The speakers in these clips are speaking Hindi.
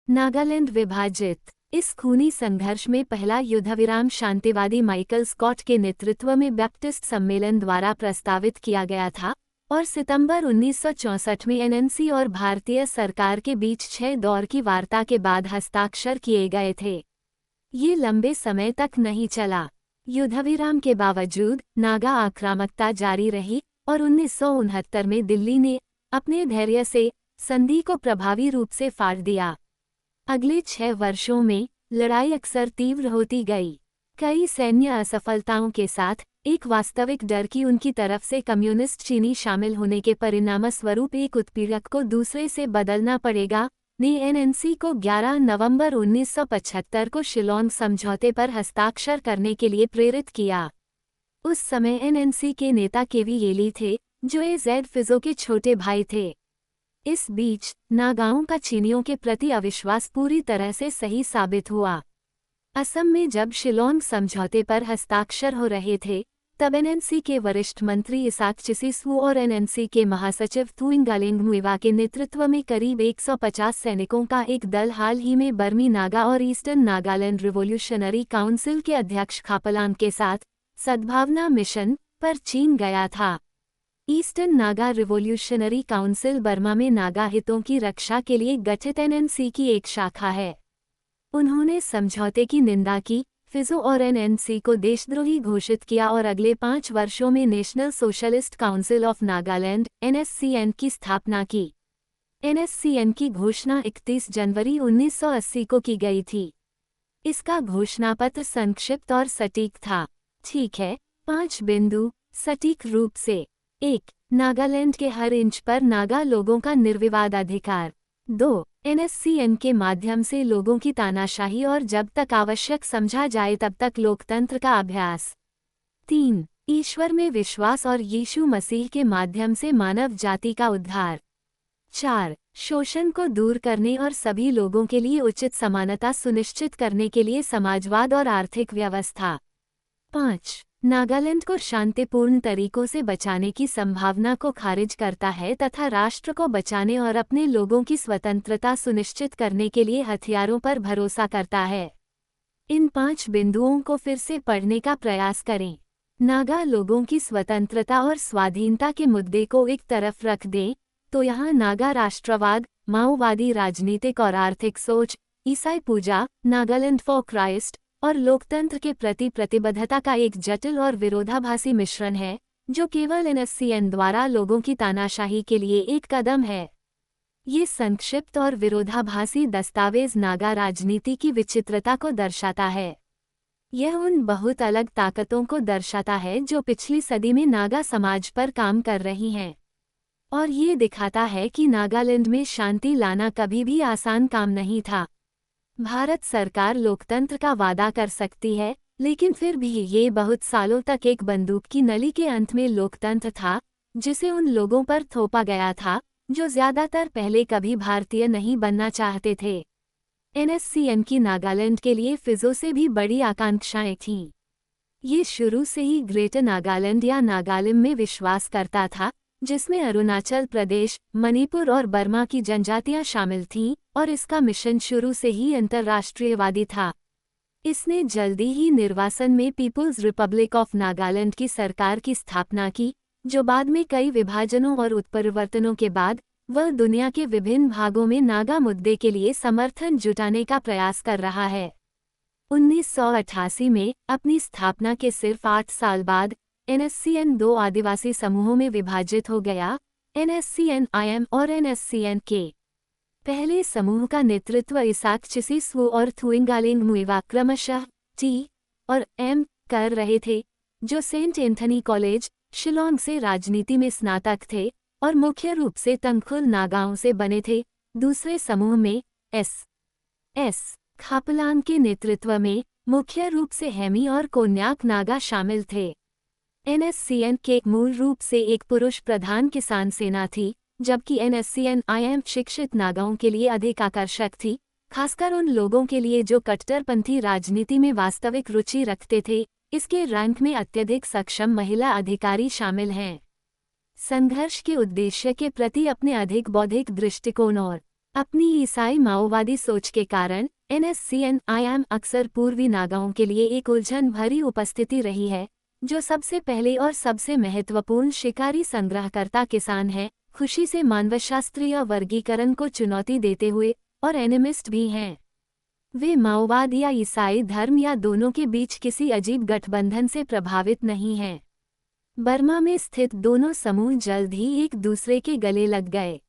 नागालैंड विभाजित। इस खूनी संघर्ष में पहला युद्धविराम शांतिवादी माइकल स्कॉट के नेतृत्व में बैप्टिस्ट सम्मेलन द्वारा प्रस्तावित किया गया था और सितंबर 1964 में एनएनसी और भारतीय सरकार के बीच 6 दौर की वार्ता के बाद हस्ताक्षर किए गए थे। ये लंबे समय तक नहीं चला। युद्धविराम के बावजूद नागा आक्रामकता जारी रही और 1969 में दिल्ली ने अपने धैर्य से संधि को प्रभावी रूप से फाड़ दिया। अगले 6 वर्षों में लड़ाई अक्सर तीव्र होती गई, कई सैन्य असफलताओं के साथ एक वास्तविक डर की उनकी तरफ से कम्युनिस्ट चीनी शामिल होने के परिणामस्वरूप एक उत्पीड़क को दूसरे से बदलना पड़ेगा ने एनएनसी को 11 नवंबर 1975 को शिलोंग समझौते पर हस्ताक्षर करने के लिए प्रेरित किया। उस समय एनएनसी के नेता केवी येली थे, जो एजेड फिजो के छोटे भाई थे। इस बीच नागाओं का चीनियों के प्रति अविश्वास पूरी तरह से सही साबित हुआ। असम में जब शिलोंग समझौते पर हस्ताक्षर हो रहे थे, तब एनएनसी के वरिष्ठ मंत्री इसाक चिसिसवू और एनएनसी के महासचिव थुइंगालिंग मुइवा के नेतृत्व में करीब 150 सैनिकों का एक दल हाल ही में बर्मी नागा और ईस्टर्न नागालैंड रिवोल्यूशनरी काउंसिल के अध्यक्ष खापलान के साथ सद्भावना मिशन पर चीन गया था। Eastern Naga revolutionary council Burma में नागा हितों की रक्षा के लिए गठित एनएनसी की एक शाखा है। उन्होंने समझौते की निंदा की, फिजो और एनएनसी को देशद्रोही घोषित किया और अगले 5 वर्षों में national socialist council of Nagaland (NSCN) की स्थापना की। एनएससीएन की घोषणा 31 जनवरी 1980 को की गई थी। इसका घोषणापत्र संक्षिप्त और सटीक था। ठीक है, 5 बिंदु सटीक रूप से। 1. नागालैंड के हर इंच पर नागा लोगों का निर्विवाद अधिकार। 2. एनएससीएन के माध्यम से लोगों की तानाशाही और जब तक आवश्यक समझा जाए तब तक लोकतंत्र का अभ्यास। 3. ईश्वर में विश्वास और यीशु मसीह के माध्यम से मानव जाति का उद्धार। 4. शोषण को दूर करने और सभी लोगों के लिए उचित समानता सुनिश्चित करने के लिए समाजवाद और आर्थिक व्यवस्था। 5. नागालैंड को शांतिपूर्ण तरीकों से बचाने की संभावना को खारिज करता है तथा राष्ट्र को बचाने और अपने लोगों की स्वतंत्रता सुनिश्चित करने के लिए हथियारों पर भरोसा करता है। इन 5 बिंदुओं को फिर से पढ़ने का प्रयास करें। नागा लोगों की स्वतंत्रता और स्वाधीनता के मुद्दे को एक तरफ रख दें, तो यहाँ नागा राष्ट्रवाद, माओवादी राजनीतिक और आर्थिक सोच, ईसाई पूजा, नागालैंड फॉर क्राइस्ट और लोकतंत्र के प्रति प्रतिबद्धता का एक जटिल और विरोधाभासी मिश्रण है, जो केवल एनएससीएन द्वारा लोगों की तानाशाही के लिए एक कदम है। ये संक्षिप्त और विरोधाभासी दस्तावेज नागा राजनीति की विचित्रता को दर्शाता है। यह उन बहुत अलग ताकतों को दर्शाता है जो पिछली सदी में नागा समाज पर काम कर रही हैं, और ये दिखाता है कि नागालैंड में शांति लाना कभी भी आसान काम नहीं था। भारत सरकार लोकतंत्र का वादा कर सकती है, लेकिन फिर भी ये बहुत सालों तक एक बंदूक की नली के अंत में लोकतंत्र था, जिसे उन लोगों पर थोपा गया था जो ज्यादातर पहले कभी भारतीय नहीं बनना चाहते थे। एनएससीएन की नागालैंड के लिए फिजो से भी बड़ी आकांक्षाएं थीं। ये शुरू से ही ग्रेटर नागालैंड या नागालिम में विश्वास करता था, जिसमें अरुणाचल प्रदेश, मणिपुर और बर्मा की जनजातियां शामिल थीं, और इसका मिशन शुरू से ही अंतर्राष्ट्रीयवादी था। इसने जल्दी ही निर्वासन में पीपुल्स रिपब्लिक ऑफ नागालैंड की सरकार की स्थापना की, जो बाद में कई विभाजनों और उत्परिवर्तनों के बाद वह दुनिया के विभिन्न भागों में नागा मुद्दे के लिए समर्थन जुटाने का प्रयास कर रहा है। 1988 में अपनी स्थापना के सिर्फ 8 साल बाद एनएससीएन 2 आदिवासी समूहों में विभाजित हो गया, एनएससीएन-IM और एनएससीएन-K। पहले समूह का नेतृत्व इसाक चिसिसवू और थुइंगालिंग मुइवा क्रमशः T और M कर रहे थे, जो सेंट एंथनी कॉलेज, शिलोंग से राजनीति में स्नातक थे और मुख्य रूप से तंगखुल नागाओं से बने थे। दूसरे समूह में S खापलान के नेतृत्व में मुख्य रूप से हेमी और कोन्याक नागा शामिल थे। एनएससीएन-K मूल रूप से एक पुरुष प्रधान किसान सेना थी, जबकि एनएससीएन-IM शिक्षित नागाओं के लिए अधिक आकर्षक थी, खासकर उन लोगों के लिए जो कट्टरपंथी राजनीति में वास्तविक रुचि रखते थे। इसके रैंक में अत्यधिक सक्षम महिला अधिकारी शामिल हैं। संघर्ष के उद्देश्य के प्रति अपने अधिक बौद्धिक दृष्टिकोण और अपनी ईसाई माओवादी सोच के कारण NSCN-IM अक्सर पूर्वी नागाओं के लिए एक उलझन भरी उपस्थिति रही है, जो सबसे पहले और सबसे महत्वपूर्ण शिकारी संग्रहकर्ता किसान है, खुशी से मानवशास्त्रीय वर्गीकरण को चुनौती देते हुए, और एनिमिस्ट भी हैं। वे माओवाद या ईसाई धर्म या दोनों के बीच किसी अजीब गठबंधन से प्रभावित नहीं हैं। बर्मा में स्थित दोनों समूह जल्द ही एक दूसरे के गले लग गए।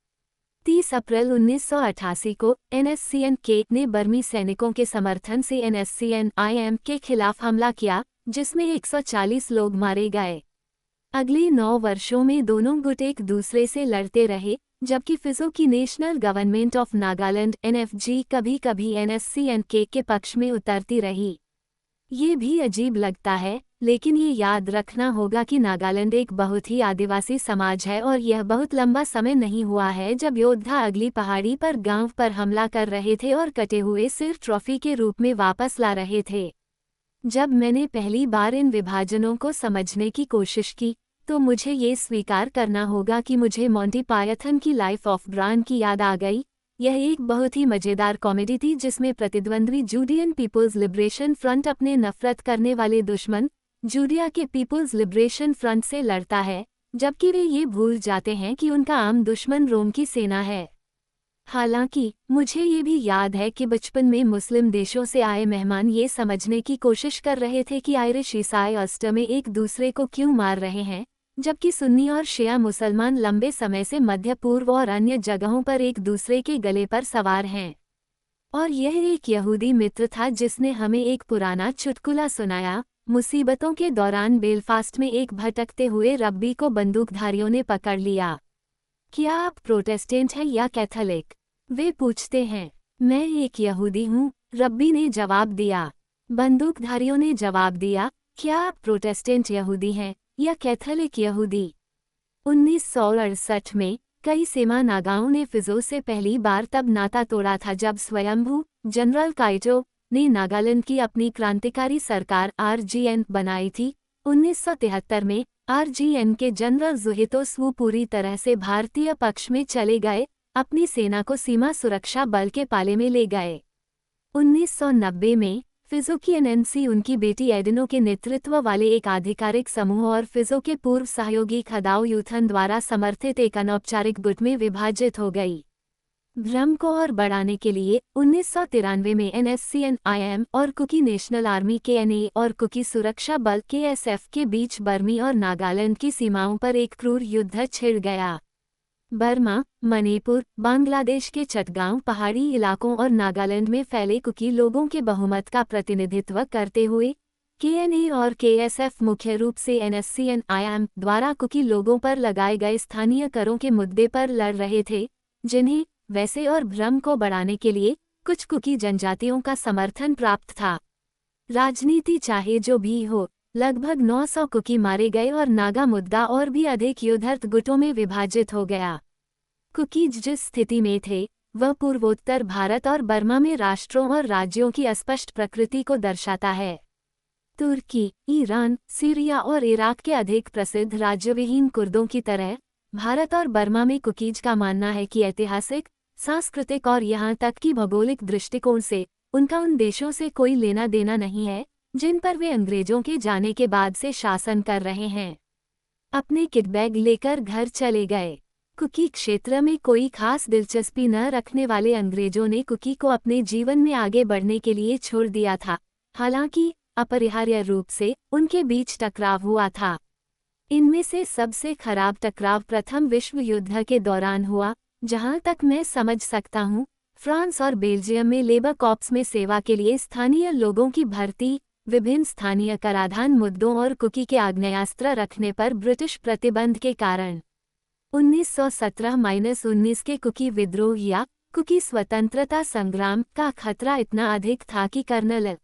30 अप्रैल 1988 को NSCN-K ने बर्मी सैनिकों के समर्थन से NSCN-IM के खिलाफ हमला किया, जिसमें 140 लोग मारे गए। अगले 9 वर्षों में दोनों गुट एक दूसरे से लड़ते रहे, जबकि फिजो की national government of Nagaland NFG कभी-कभी NSCN-K के पक्ष में उतरती रही। ये भी अजीब लगता है, लेकिन ये याद रखना होगा कि नागालैंड एक बहुत ही आदिवासी समाज है और यह बहुत लंबा समय नहीं हुआ है जब योद्धा अगली पहाड़ी पर गांव पर हमला कर रहे थे और कटे हुए सिर ट्रॉफी के रूप में वापस ला रहे थे। जब मैंने पहली बार इन विभाजनों को समझने की कोशिश की, तो मुझे ये स्वीकार करना होगा कि मुझे मोंटी पायथन की लाइफ ऑफ ब्रायन की याद आ गई। यह एक बहुत ही मज़ेदार कॉमेडी थी जिसमें प्रतिद्वंद्वी जूडियन पीपुल्स लिबरेशन फ्रंट अपने नफरत करने वाले दुश्मन जूडिया के पीपुल्स लिबरेशन फ्रंट से लड़ता है, जबकि वे ये भूल जाते हैं कि उनका आम दुश्मन रोम की सेना है। हालांकि मुझे ये भी याद है कि बचपन में मुस्लिम देशों से आए मेहमान ये समझने की कोशिश कर रहे थे कि आयरिश ईसाई अल्स्टर में एक दूसरे को क्यों मार रहे हैं, जबकि सुन्नी और शिया मुसलमान लंबे समय से मध्य पूर्व और अन्य जगहों पर एक दूसरे के गले पर सवार हैं। और यह एक यहूदी मित्र था जिसने हमें एक पुराना चुटकुला सुनाया। मुसीबतों के दौरान बेलफास्ट में एक भटकते हुए रब्बी को बंदूकधारियों ने पकड़ लिया। क्या आप प्रोटेस्टेंट हैं या कैथोलिक? वे पूछते हैं। मैं एक यहूदी हूँ, रब्बी ने जवाब दिया। बंदूकधारियों ने जवाब दिया, क्या आप प्रोटेस्टेंट यहूदी हैं या कैथोलिक यहूदी? 1968 में कई सेमा नागाओं ने फिजो से पहली बार तब नाता तोड़ा था जब स्वयंभू जनरल काइटो ने नागालैंड की अपनी क्रांतिकारी सरकार RGN बनाई थी। 1973 में RGN के जनरल जुहितो सू पूरी तरह से भारतीय पक्ष में चले गए, अपनी सेना को सीमा सुरक्षा बल के पाले में ले गए। 1990 में फिजो की NNC उनकी बेटी एडिनो के नेतृत्व वाले एक आधिकारिक समूह और फिजो के पूर्व सहयोगी खदाओ यूथन द्वारा समर्थित एक अनौपचारिक गुट में विभाजित हो गई। भ्रम को और बढ़ाने के लिए 1993 में NSCN-IM और कुकी नेशनल आर्मी KNA और कुकी सुरक्षा बल KSF के बीच बर्मी और नागालैंड की सीमाओं पर एक क्रूर युद्ध छिड़ गया। बर्मा, मणिपुर, बांग्लादेश के चटगांव पहाड़ी इलाकों और नागालैंड में फैले कुकी लोगों के बहुमत का प्रतिनिधित्व करते हुए KNA और KSF मुख्य रूप से NSCN-IM द्वारा कुकी लोगों पर लगाए गए स्थानीय करों के मुद्दे पर लड़ रहे थे, जिन्हें वैसे और भ्रम को बढ़ाने के लिए कुछ कुकी जनजातियों का समर्थन प्राप्त था। राजनीति चाहे जो भी हो, लगभग 900 कुकी मारे गए और नागा मुद्दा और भी अधिक युद्धरत गुटों में विभाजित हो गया। कुकीज जिस स्थिति में थे, वह पूर्वोत्तर भारत और बर्मा में राष्ट्रों और राज्यों की अस्पष्ट प्रकृति को दर्शाता है। तुर्की, ईरान, सीरिया और इराक के अधिक प्रसिद्ध राज्यविहीन कुर्दों की तरह भारत और बर्मा में कुकीज का मानना है कि ऐतिहासिक, सांस्कृतिक और यहाँ तक कि भौगोलिक दृष्टिकोण से उनका उन देशों से कोई लेना देना नहीं है जिन पर वे अंग्रेजों के जाने के बाद से शासन कर रहे हैं। अपने किटबैग लेकर घर चले गए। कुकी क्षेत्र में कोई खास दिलचस्पी न रखने वाले अंग्रेजों ने कुकी को अपने जीवन में आगे बढ़ने के लिए छोड़ दिया था, हालांकि अपरिहार्य रूप से उनके बीच टकराव हुआ था। इनमें से सबसे खराब टकराव प्रथम विश्व युद्ध के दौरान हुआ। जहां तक मैं समझ सकता हूं, फ्रांस और बेल्जियम में लेबर कॉर्प्स में सेवा के लिए स्थानीय लोगों की भर्ती, विभिन्न स्थानीय कराधान मुद्दों और कुकी के आग्नेयास्त्र रखने पर ब्रिटिश प्रतिबंध के कारण 1917-19 के कुकी विद्रोह या कुकी स्वतंत्रता संग्राम का खतरा इतना अधिक था कि कर्नल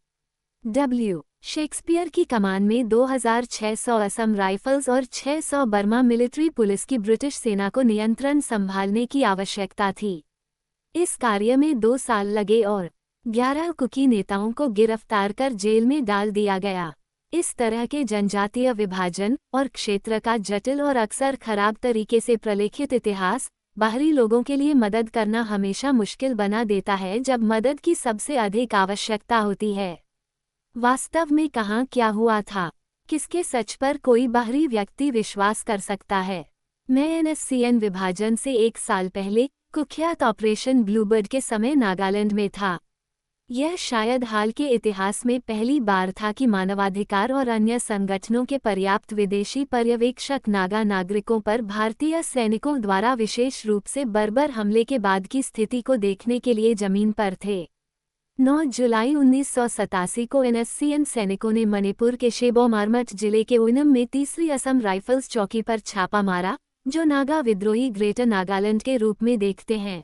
W. शेक्सपियर की कमान में 2600 असम राइफल्स और 600 बर्मा मिलिट्री पुलिस की ब्रिटिश सेना को नियंत्रण संभालने की आवश्यकता थी। इस कार्य में 2 साल लगे और 11 कुकी नेताओं को गिरफ्तार कर जेल में डाल दिया गया। इस तरह के जनजातीय विभाजन और क्षेत्र का जटिल और अक्सर खराब तरीके से प्रलेखित इतिहास बाहरी लोगों के लिए मदद करना हमेशा मुश्किल बना देता है जब मदद की सबसे अधिक आवश्यकता होती है। वास्तव में कहाँ क्या हुआ था? किसके सच पर कोई बाहरी व्यक्ति विश्वास कर सकता है? मैं एनएससीएन विभाजन से 1 साल पहले कुख्यात ऑपरेशन ब्लूबर्ड के समय नागालैंड में था। यह शायद हाल के इतिहास में पहली बार था कि मानवाधिकार और अन्य संगठनों के पर्याप्त विदेशी पर्यवेक्षक नागा नागरिकों पर भारतीय सैनिकों द्वारा विशेष रूप से बर्बर हमले के बाद की स्थिति को देखने के लिए जमीन पर थे। 9 जुलाई 1987 को एनएससीएन सैनिकों ने मणिपुर के शेबोमारमठ जिले के ओइनम में 3री असम राइफल्स चौकी पर छापा मारा, जो नागा विद्रोही ग्रेटर नागालैंड के रूप में देखते हैं।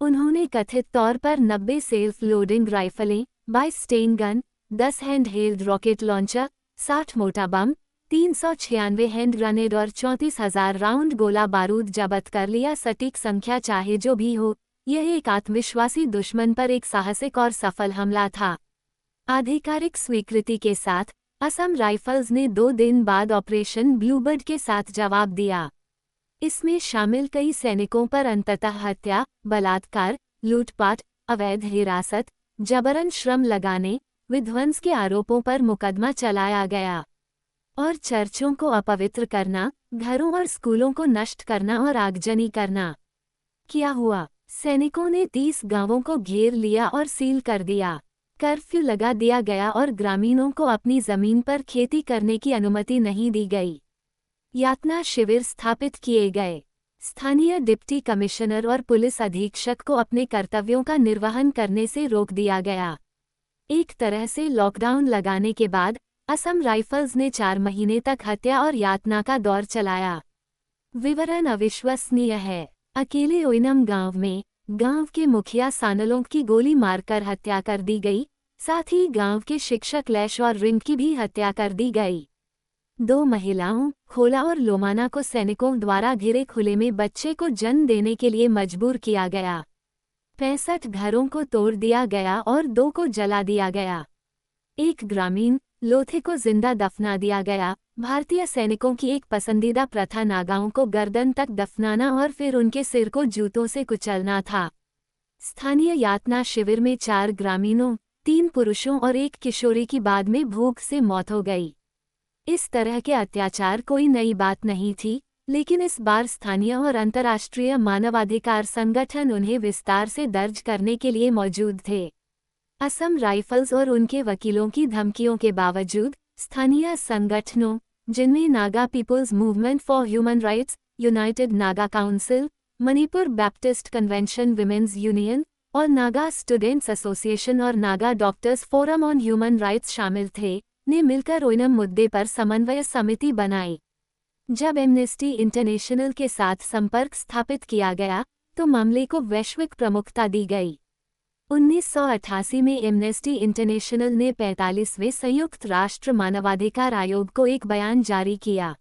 उन्होंने कथित तौर पर 90 सेल्फ लोडिंग राइफलें, 22 sten gun, 10 hand held rocket launcher, 60 मोटा बम, 396 हैंड ग्रेनेड और 34,000 राउंड गोला बारूद जब्त कर लिया। सटीक संख्या चाहे जो भी हो, यह एक आत्मविश्वासी दुश्मन पर एक साहसिक और सफल हमला था। आधिकारिक स्वीकृति के साथ असम राइफल्स ने 2 दिन बाद ऑपरेशन ब्लूबर्ड के साथ जवाब दिया। इसमें शामिल कई सैनिकों पर अंततः हत्या, बलात्कार, लूटपाट, अवैध हिरासत, जबरन श्रम लगाने, विध्वंस के आरोपों पर मुकदमा चलाया गया और चर्चों को अपवित्र करना, घरों और स्कूलों को नष्ट करना और आगजनी करना। क्या हुआ? सैनिकों ने 30 गांवों को घेर लिया और सील कर दिया। कर्फ्यू लगा दिया गया और ग्रामीणों को अपनी जमीन पर खेती करने की अनुमति नहीं दी गई। यातना शिविर स्थापित किए गए। स्थानीय डिप्टी कमिश्नर और पुलिस अधीक्षक को अपने कर्तव्यों का निर्वहन करने से रोक दिया गया। एक तरह से लॉकडाउन लगाने के बाद असम राइफल्स ने 4 महीने तक हत्या और यातना का दौर चलाया। विवरण अविश्वसनीय है। अकेले ओइनम गांव में गांव के मुखिया सानलोंग की गोली मारकर हत्या कर दी गई, साथ ही गांव के शिक्षक लैश और रिंग की भी हत्या कर दी गई। 2 महिलाओं, खोला और लोमाना को सैनिकों द्वारा घिरे खुले में बच्चे को जन्म देने के लिए मजबूर किया गया। 65 घरों को तोड़ दिया गया और 2 को जला दिया गया। एक ग्रामीण लोथे को जिंदा दफना दिया गया। भारतीय सैनिकों की एक पसंदीदा प्रथा नागाओं को गर्दन तक दफनाना और फिर उनके सिर को जूतों से कुचलना था। स्थानीय यातना शिविर में 4 ग्रामीणों, 3 पुरुषों और 1 किशोरी की बाद में भूख से मौत हो गई। इस तरह के अत्याचार कोई नई बात नहीं थी, लेकिन इस बार स्थानीय और अंतर्राष्ट्रीय मानवाधिकार संगठन उन्हें विस्तार से दर्ज करने के लिए मौजूद थे। असम राइफल्स और उनके वकीलों की धमकियों के बावजूद स्थानीय संगठनों, जिनमें Naga people's movement for human rights, united Naga council, Manipur baptist convention women's union और नागा स्टूडेंट्स एसोसिएशन और Naga doctors forum on human rights शामिल थे, ने मिलकर ओइनम मुद्दे पर समन्वय समिति बनाई। जब एमनेस्टी इंटरनेशनल के साथ संपर्क स्थापित किया गया, तो मामले को वैश्विक प्रमुखता दी गई। 1988 में एमनेस्टी इंटरनेशनल ने 45वें संयुक्त राष्ट्र मानवाधिकार आयोग को एक बयान जारी किया।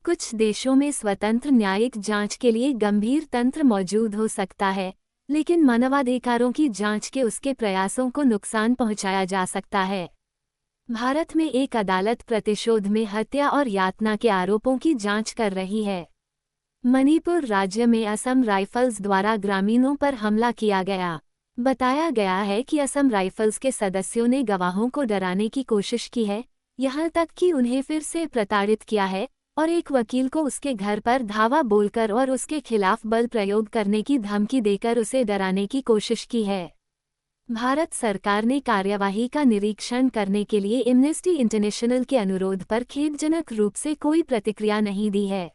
कुछ देशों में स्वतंत्र न्यायिक जांच के लिए गंभीर तंत्र मौजूद हो सकता है, लेकिन मानवाधिकारों की जांच के उसके प्रयासों को नुकसान पहुंचाया जा सकता है। भारत में एक अदालत प्रतिशोध में हत्या और यातना के आरोपों की जांच कर रही है। मणिपुर राज्य में असम राइफल्स द्वारा ग्रामीणों पर हमला किया गया। बताया गया है कि असम राइफल्स के सदस्यों ने गवाहों को डराने की कोशिश की है, यहाँ तक कि उन्हें फिर से प्रताड़ित किया है और एक वकील को उसके घर पर धावा बोलकर और उसके खिलाफ बल प्रयोग करने की धमकी देकर उसे डराने की कोशिश की है। भारत सरकार ने कार्यवाही का निरीक्षण करने के लिए एमनेस्टी इंटरनेशनल के अनुरोध पर खेदजनक रूप से कोई प्रतिक्रिया नहीं दी है।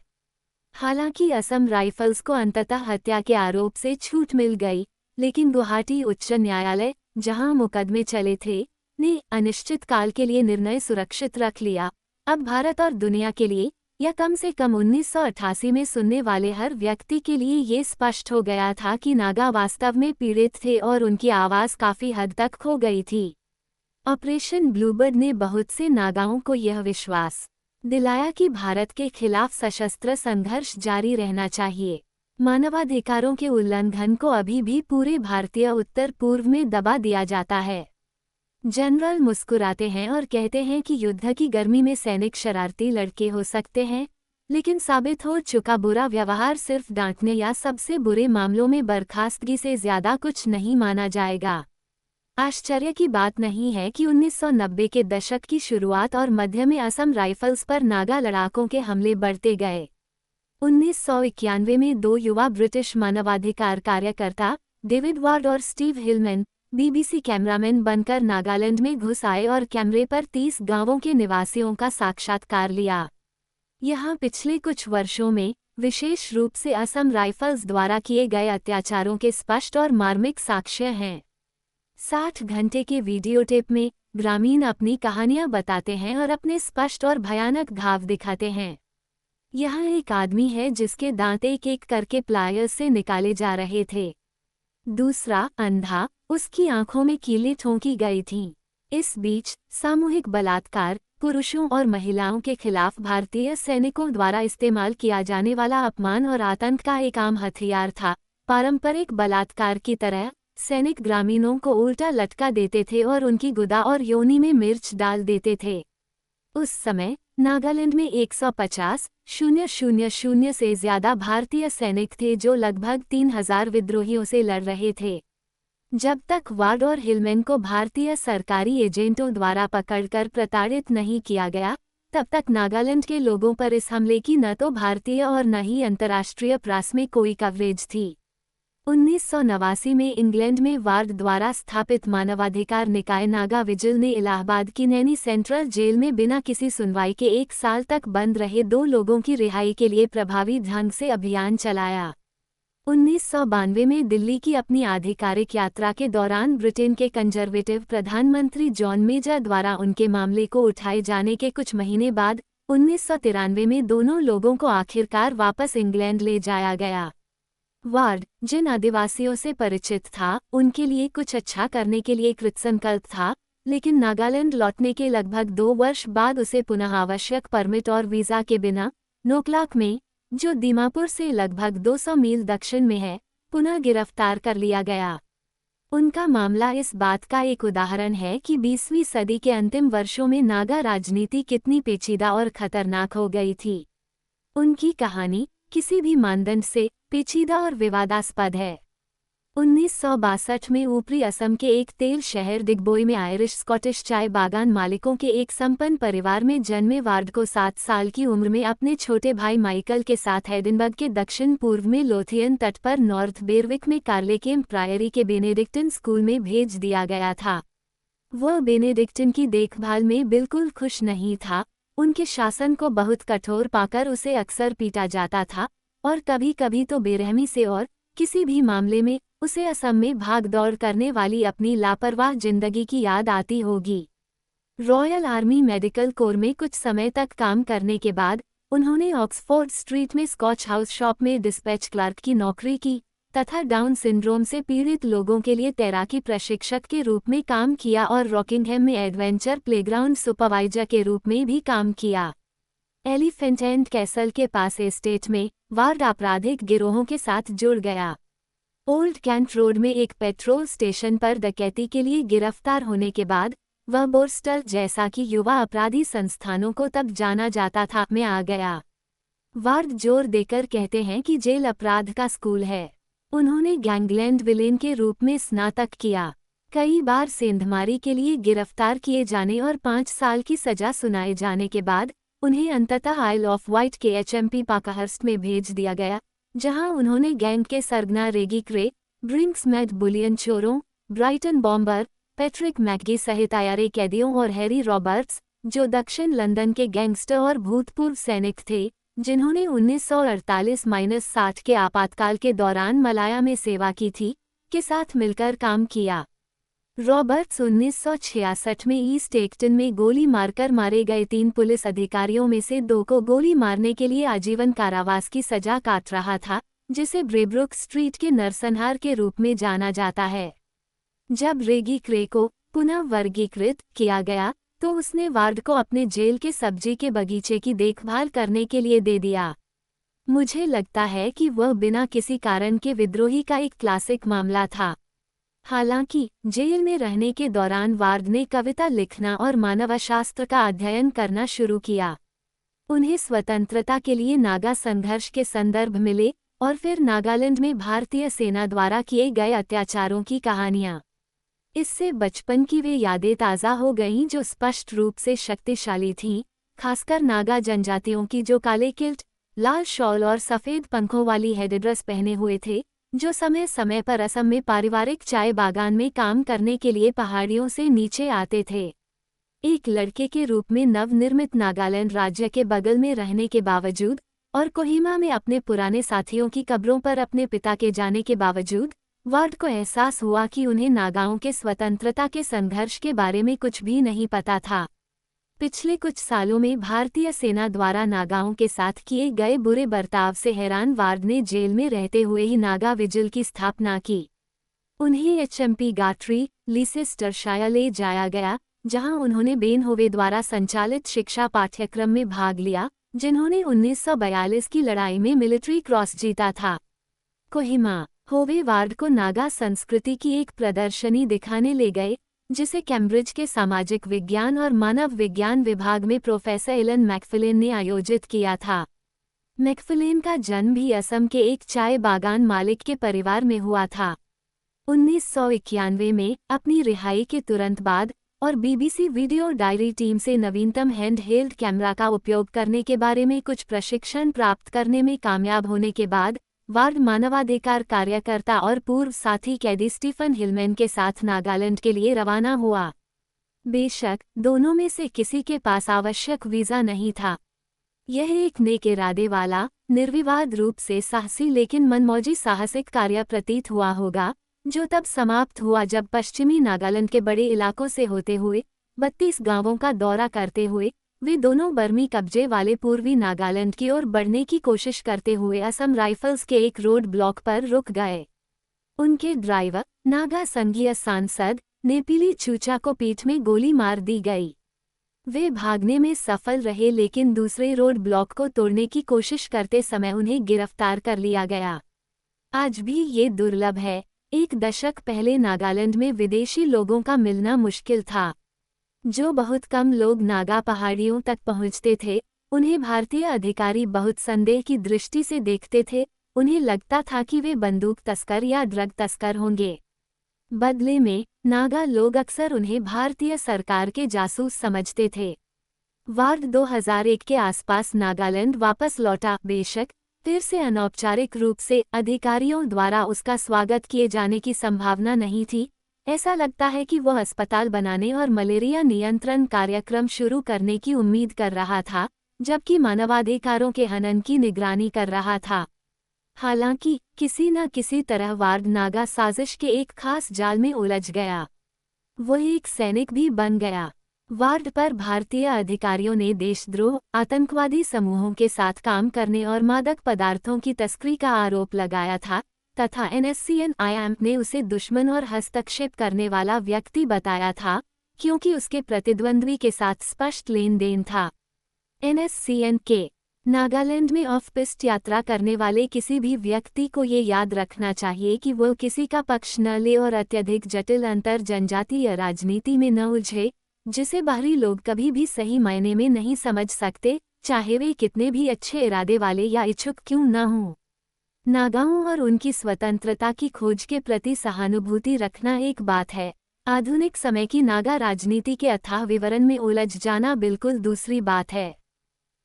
हालांकि असम राइफल्स को अंततः हत्या के आरोप से छूट मिल गई, लेकिन गुवाहाटी उच्च न्यायालय, जहां मुकदमे चले थे, ने अनिश्चित काल के लिए निर्णय सुरक्षित रख लिया। अब भारत और दुनिया के लिए, या कम से कम 1988 में सुनने वाले हर व्यक्ति के लिए ये स्पष्ट हो गया था कि नागा वास्तव में पीड़ित थे और उनकी आवाज़ काफ़ी हद तक खो गई थी। ऑपरेशन ब्लूबर्ड ने बहुत से नागाओं को यह विश्वास दिलाया कि भारत के खिलाफ सशस्त्र संघर्ष जारी रहना चाहिए। मानवाधिकारों के उल्लंघन को अभी भी पूरे भारतीय उत्तर पूर्व में दबा दिया जाता है। जनरल मुस्कुराते हैं और कहते हैं कि युद्ध की गर्मी में सैनिक शरारती लड़के हो सकते हैं, लेकिन साबित हो चुका बुरा व्यवहार सिर्फ डांटने या सबसे बुरे मामलों में बर्खास्तगी से ज्यादा कुछ नहीं माना जाएगा। आश्चर्य की बात नहीं है कि 1990 के दशक की शुरुआत और मध्य में असम राइफल्स पर नागा लड़ाकों के हमले बढ़ते गए। 1991 में दो युवा ब्रिटिश मानवाधिकार कार्यकर्ता डेविड वार्ड और स्टीव हिलमैन बीबीसी कैमरामैन बनकर नागालैंड में घुस आए और कैमरे पर 30 गांवों के निवासियों का साक्षात्कार लिया। यहाँ पिछले कुछ वर्षों में विशेष रूप से असम राइफल्स द्वारा किए गए अत्याचारों के स्पष्ट और मार्मिक साक्ष्य हैं। 60 घंटे के वीडियो टेप में ग्रामीण अपनी कहानियां बताते हैं और अपने स्पष्ट और भयानक घाव दिखाते हैं। यहाँ एक आदमी है जिसके दांत एक एक करके प्लायर्स से निकाले जा रहे थे। दूसरा अंधा, उसकी आंखों में कीलें ठोंकी गई थीं। इस बीच सामूहिक बलात्कार पुरुषों और महिलाओं के खिलाफ भारतीय सैनिकों द्वारा इस्तेमाल किया जाने वाला अपमान और आतंक का एक आम हथियार था। पारंपरिक बलात्कार की तरह सैनिक ग्रामीणों को उल्टा लटका देते थे और उनकी गुदा और योनि में मिर्च डाल देते थे। उस समय नागालैंड में 150,000 से ज्यादा भारतीय सैनिक थे जो लगभग 3000 विद्रोहियों से लड़ रहे थे। जब तक वार्ड और हिलमैन को भारतीय सरकारी एजेंटों द्वारा पकड़कर प्रताड़ित नहीं किया गया, तब तक नागालैंड के लोगों पर इस हमले की न तो भारतीय और न ही अंतर्राष्ट्रीय प्रेस में कोई कवरेज थी। 1989 में इंग्लैंड में वार्ड द्वारा स्थापित मानवाधिकार निकाय नागा विजिल ने इलाहाबाद की नैनी सेंट्रल जेल में बिना किसी सुनवाई के 1 साल तक बंद रहे 2 लोगों की रिहाई के लिए प्रभावी ढंग से अभियान चलाया। 1992 में दिल्ली की अपनी आधिकारिक यात्रा के दौरान ब्रिटेन के कंजर्वेटिव प्रधानमंत्री जॉन मेजर द्वारा उनके मामले को उठाए जाने के कुछ महीने बाद 1993 में दोनों लोगों को आखिरकार वापस इंग्लैंड ले जाया गया। वार्ड, जिन आदिवासियों से परिचित था, उनके लिए कुछ अच्छा करने के लिए कृतसंकल्प था, लेकिन नागालैंड लौटने के लगभग 2 वर्ष बाद उसे पुनः आवश्यक परमिट और वीज़ा के बिना नोकलाक में, जो दीमापुर से लगभग 200 मील दक्षिण में है, पुनः गिरफ्तार कर लिया गया। उनका मामला इस बात का एक उदाहरण है कि 20वीं सदी के अंतिम वर्षों में नागा राजनीति कितनी पेचीदा और खतरनाक हो गई थी। उनकी कहानी किसी भी मानदंड से पेचीदा और विवादास्पद है। 1962 में ऊपरी असम के एक तेल शहर दिग्बोई में आयरिश स्कॉटिश चाय बागान मालिकों के एक संपन्न परिवार में जन्मे वार्ड को 7 साल की उम्र में अपने छोटे भाई माइकल के साथ एडिनबर्ग के दक्षिण पूर्व में लोथियन तट पर नॉर्थ बेरविक में कार्लेकेम प्रायरी के बेनेडिक्टन स्कूल में भेज दिया गया था। वह बेनेडिक्टन की देखभाल में बिल्कुल खुश नहीं था। उनके शासन को बहुत कठोर पाकर उसे अक्सर पीटा जाता था और कभी-कभी तो बेरहमी से, और किसी भी मामले में उसे असम में भाग-दौड़ करने वाली अपनी लापरवाह जिंदगी की याद आती होगी। रॉयल आर्मी मेडिकल कोर में कुछ समय तक काम करने के बाद उन्होंने ऑक्सफोर्ड स्ट्रीट में स्कॉच हाउस शॉप में डिस्पैच क्लर्क की नौकरी की तथा डाउन सिंड्रोम से पीड़ित लोगों के लिए तैराकी प्रशिक्षक के रूप में काम किया और रॉकिंगहैम में एडवेंचर प्लेग्राउंड सुपरवाइजर के रूप में भी काम किया। एलिफेंट एंड कैसल के पास एस्टेट में वार्ड आपराधिक गिरोहों के साथ जुड़ गया। ओल्ड कैंट रोड में एक पेट्रोल स्टेशन पर डकैती के लिए गिरफ्तार होने के बाद वह बोर्स्टल, जैसा कि युवा अपराधी संस्थानों को तब जाना जाता था, में आ गया। वार्ड जोर देकर कहते हैं कि जेल अपराध का स्कूल है। उन्होंने गैंगलैंड विलेन के रूप में स्नातक किया। कई बार सेंधमारी के लिए गिरफ्तार किए जाने और 5 साल की सजा सुनाए जाने के बाद उन्हें अंततः आइल ऑफ वाइट के एचएमपी पाकाहर्स्ट में भेज दिया गया, जहां उन्होंने गैंग के सरगना रेगी क्रे, ब्रिंक्समैड बुलियन चोरों, ब्राइटन बॉम्बर, पैट्रिक मैकगी सहित आईआरए कैदियों और हैरी रॉबर्ट्स, जो दक्षिण लंदन के गैंगस्टर और भूतपूर्व सैनिक थे, जिन्होंने 1948-60 के आपातकाल के दौरान मलाया में सेवा की थी, के साथ मिलकर काम किया। रॉबर्ट्स 1966 में ईस्ट एक्टन में गोली मारकर मारे गए 3 पुलिस अधिकारियों में से 2 को गोली मारने के लिए आजीवन कारावास की सजा काट रहा था, जिसे ब्रेब्रुक स्ट्रीट के नरसंहार के रूप में जाना जाता है। जब रेगी क्रे को पुनः वर्गीकृत किया गया तो उसने वार्ड को अपने जेल के सब्जी के बगीचे की देखभाल करने के लिए दे दिया। मुझे लगता है कि वह बिना किसी कारण के विद्रोही का एक क्लासिक मामला था। हालांकि जेल में रहने के दौरान वार्ड ने कविता लिखना और मानवशास्त्र का अध्ययन करना शुरू किया। उन्हें स्वतंत्रता के लिए नागा संघर्ष के संदर्भ मिले और फिर नागालैंड में भारतीय सेना द्वारा किए गए अत्याचारों की कहानियां। इससे बचपन की वे यादें ताज़ा हो गईं जो स्पष्ट रूप से शक्तिशाली थीं, खासकर नागा जनजातियों की जो काले किल्ट, लाल शॉल और सफ़ेद पंखों वाली हेडड्रेस पहने हुए थे, जो समय समय पर असम में पारिवारिक चाय बागान में काम करने के लिए पहाड़ियों से नीचे आते थे। एक लड़के के रूप में नवनिर्मित नागालैंड राज्य के बगल में रहने के बावजूद और कोहिमा में अपने पुराने साथियों की कब्रों पर अपने पिता के जाने के बावजूद वार्ड को एहसास हुआ कि उन्हें नागाओं के स्वतंत्रता के संघर्ष के बारे में कुछ भी नहीं पता था। पिछले कुछ सालों में भारतीय सेना द्वारा नागाओं के साथ किए गए बुरे बर्ताव से हैरान वार्ड ने जेल में रहते हुए ही नागा विजिल की स्थापना की। उन्हें एचएमपी गाट्री, लीसेस्टरशायर ले जाया गया, जहां उन्होंने बेन होवे द्वारा संचालित शिक्षा पाठ्यक्रम में भाग लिया, जिन्होंने 1942 की लड़ाई में मिलिट्री क्रॉस जीता था। कोहिमा होवे वार्ड को नागा संस्कृति की एक प्रदर्शनी दिखाने ले गए, जिसे कैम्ब्रिज के सामाजिक विज्ञान और मानव विज्ञान विभाग में प्रोफेसर एलन मैकफिलिन ने आयोजित किया था। मैकफिलिन का जन्म भी असम के एक चाय बागान मालिक के परिवार में हुआ था। 1991 में अपनी रिहाई के तुरंत बाद और बीबीसी वीडियो डायरी टीम से नवीनतम हैंडहेल्ड कैमरा का उपयोग करने के बारे में कुछ प्रशिक्षण प्राप्त करने में कामयाब होने के बाद वार्ड मानवाधिकार कार्यकर्ता और पूर्व साथी कैदी स्टीफन हिलमैन के साथ नागालैंड के लिए रवाना हुआ। बेशक दोनों में से किसी के पास आवश्यक वीज़ा नहीं था। यह एक नेक इरादे वाला, निर्विवाद रूप से साहसी लेकिन मनमौजी साहसिक कार्य प्रतीत हुआ होगा, जो तब समाप्त हुआ जब पश्चिमी नागालैंड के बड़े इलाकों से होते हुए 32 गांवों का दौरा करते हुए वे दोनों बर्मी कब्जे वाले पूर्वी नागालैंड की ओर बढ़ने की कोशिश करते हुए असम राइफल्स के एक रोड ब्लॉक पर रुक गए। उनके ड्राइवर, नागा संघीय सांसद नेपिली चूचा को पीठ में गोली मार दी गई। वे भागने में सफल रहे लेकिन दूसरे रोड ब्लॉक को तोड़ने की कोशिश करते समय उन्हें गिरफ्तार कर लिया गया। आज भी ये दुर्लभ है। एक दशक पहले नागालैंड में विदेशी लोगों का मिलना मुश्किल था। जो बहुत कम लोग नागा पहाड़ियों तक पहुंचते थे, उन्हें भारतीय अधिकारी बहुत संदेह की दृष्टि से देखते थे। उन्हें लगता था कि वे बंदूक तस्कर या ड्रग तस्कर होंगे। बदले में नागा लोग अक्सर उन्हें भारतीय सरकार के जासूस समझते थे। वार्ड 2001 के आसपास नागालैंड वापस लौटा। बेशक फिर से अनौपचारिक रूप से अधिकारियों द्वारा उसका स्वागत किए जाने की संभावना नहीं थी। ऐसा लगता है कि वह अस्पताल बनाने और मलेरिया नियंत्रण कार्यक्रम शुरू करने की उम्मीद कर रहा था, जबकि मानवाधिकारों के हनन की निगरानी कर रहा था। हालांकि किसी न किसी तरह वार्ड नागा साजिश के एक खास जाल में उलझ गया। वह एक सैनिक भी बन गया। वार्ड पर भारतीय अधिकारियों ने देशद्रोह, आतंकवादी समूहों के साथ काम करने और मादक पदार्थों की तस्करी का आरोप लगाया था तथा NSCN-IAMP ने उसे दुश्मन और हस्तक्षेप करने वाला व्यक्ति बताया था, क्योंकि उसके प्रतिद्वंद्वी के साथ स्पष्ट लेन देन था। NSCN के नागालैंड में ऑफ पिस्ट यात्रा करने वाले किसी भी व्यक्ति को ये याद रखना चाहिए कि वह किसी का पक्ष न ले और अत्यधिक जटिल अंतर जनजातीय राजनीति में न उलझे, जिसे बाहरी लोग कभी भी सही मायने में नहीं समझ सकते, चाहे वे कितने भी अच्छे इरादे वाले या इच्छुक क्यों न हों। नागाओं और उनकी स्वतंत्रता की खोज के प्रति सहानुभूति रखना एक बात है, आधुनिक समय की नागा राजनीति के अथाह विवरण में उलझ जाना बिल्कुल दूसरी बात है।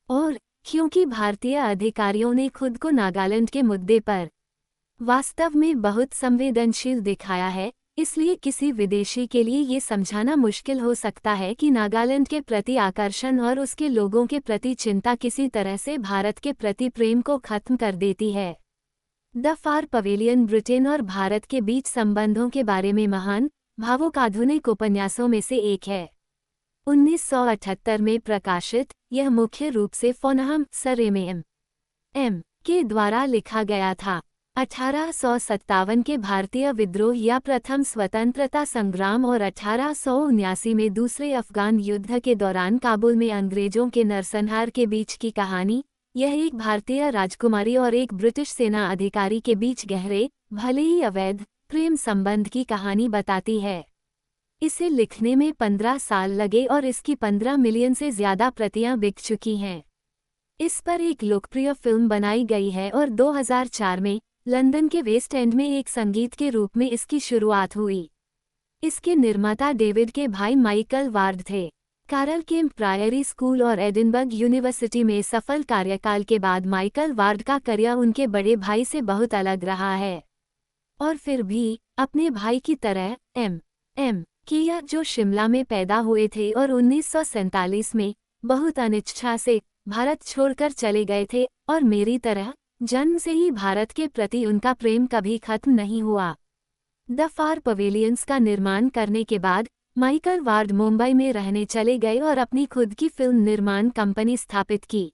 और क्योंकि भारतीय अधिकारियों ने खुद को नागालैंड के मुद्दे पर वास्तव में बहुत संवेदनशील दिखाया है, इसलिए किसी विदेशी के लिए ये समझाना मुश्किल हो सकता है कि नागालैंड के प्रति आकर्षण और उसके लोगों के प्रति चिंता किसी तरह से भारत के प्रति प्रेम को खत्म कर देती है। द फार पवेलियन ब्रिटेन और भारत के बीच संबंधों के बारे में महान, भावुक आधुनिक उपन्यासों में से एक है। 1978 में प्रकाशित, यह मुख्य रूप से फोनहम सर एम के द्वारा लिखा गया था। 1857 के भारतीय विद्रोह या प्रथम स्वतंत्रता संग्राम और 1879 में दूसरे अफगान युद्ध के दौरान काबुल में अंग्रेजों के नरसंहार के बीच की कहानी, यह एक भारतीय राजकुमारी और एक ब्रिटिश सेना अधिकारी के बीच गहरे, भले ही अवैध, प्रेम संबंध की कहानी बताती है। इसे लिखने में 15 साल लगे और इसकी 15 मिलियन से ज्यादा प्रतियां बिक चुकी हैं। इस पर एक लोकप्रिय फिल्म बनाई गई है और 2004 में लंदन के वेस्ट एंड में एक संगीत के रूप में इसकी शुरुआत हुई। इसके निर्माता डेविड के भाई माइकल वार्ड थे। कार्ल केम्प प्रायरी स्कूल और एडिनबर्ग यूनिवर्सिटी में सफल कार्यकाल के बाद माइकल वार्ड का करियर उनके बड़े भाई से बहुत अलग रहा है। और फिर भी अपने भाई की तरह एम किया, जो शिमला में पैदा हुए थे और 1947 में बहुत अनिच्छा से भारत छोड़कर चले गए थे, और मेरी तरह जन्म से ही भारत के प्रति उनका प्रेम कभी खत्म नहीं हुआ। द फार पवेलियंस का निर्माण करने के बाद माइकल वार्ड मुंबई में रहने चले गए और अपनी खुद की फिल्म निर्माण कंपनी स्थापित की।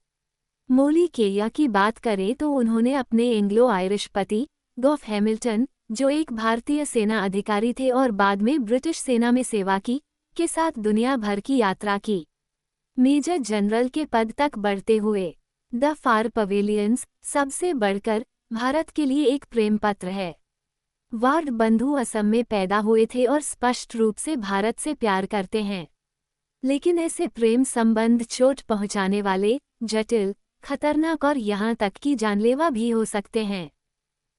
मोली केया की बात करें तो उन्होंने अपने एंग्लो आयरिश पति गॉफ हैमिल्टन, जो एक भारतीय सेना अधिकारी थे और बाद में ब्रिटिश सेना में सेवा की, के साथ दुनिया भर की यात्रा की। मेजर जनरल के पद तक बढ़ते हुए द फार पवेलियंस सबसे बढ़कर भारत के लिए एक प्रेम पत्र है। वार्ड बंधु असम में पैदा हुए थे और स्पष्ट रूप से भारत से प्यार करते हैं, लेकिन ऐसे प्रेम संबंध चोट पहुंचाने वाले, जटिल, खतरनाक और यहाँ तक कि जानलेवा भी हो सकते हैं।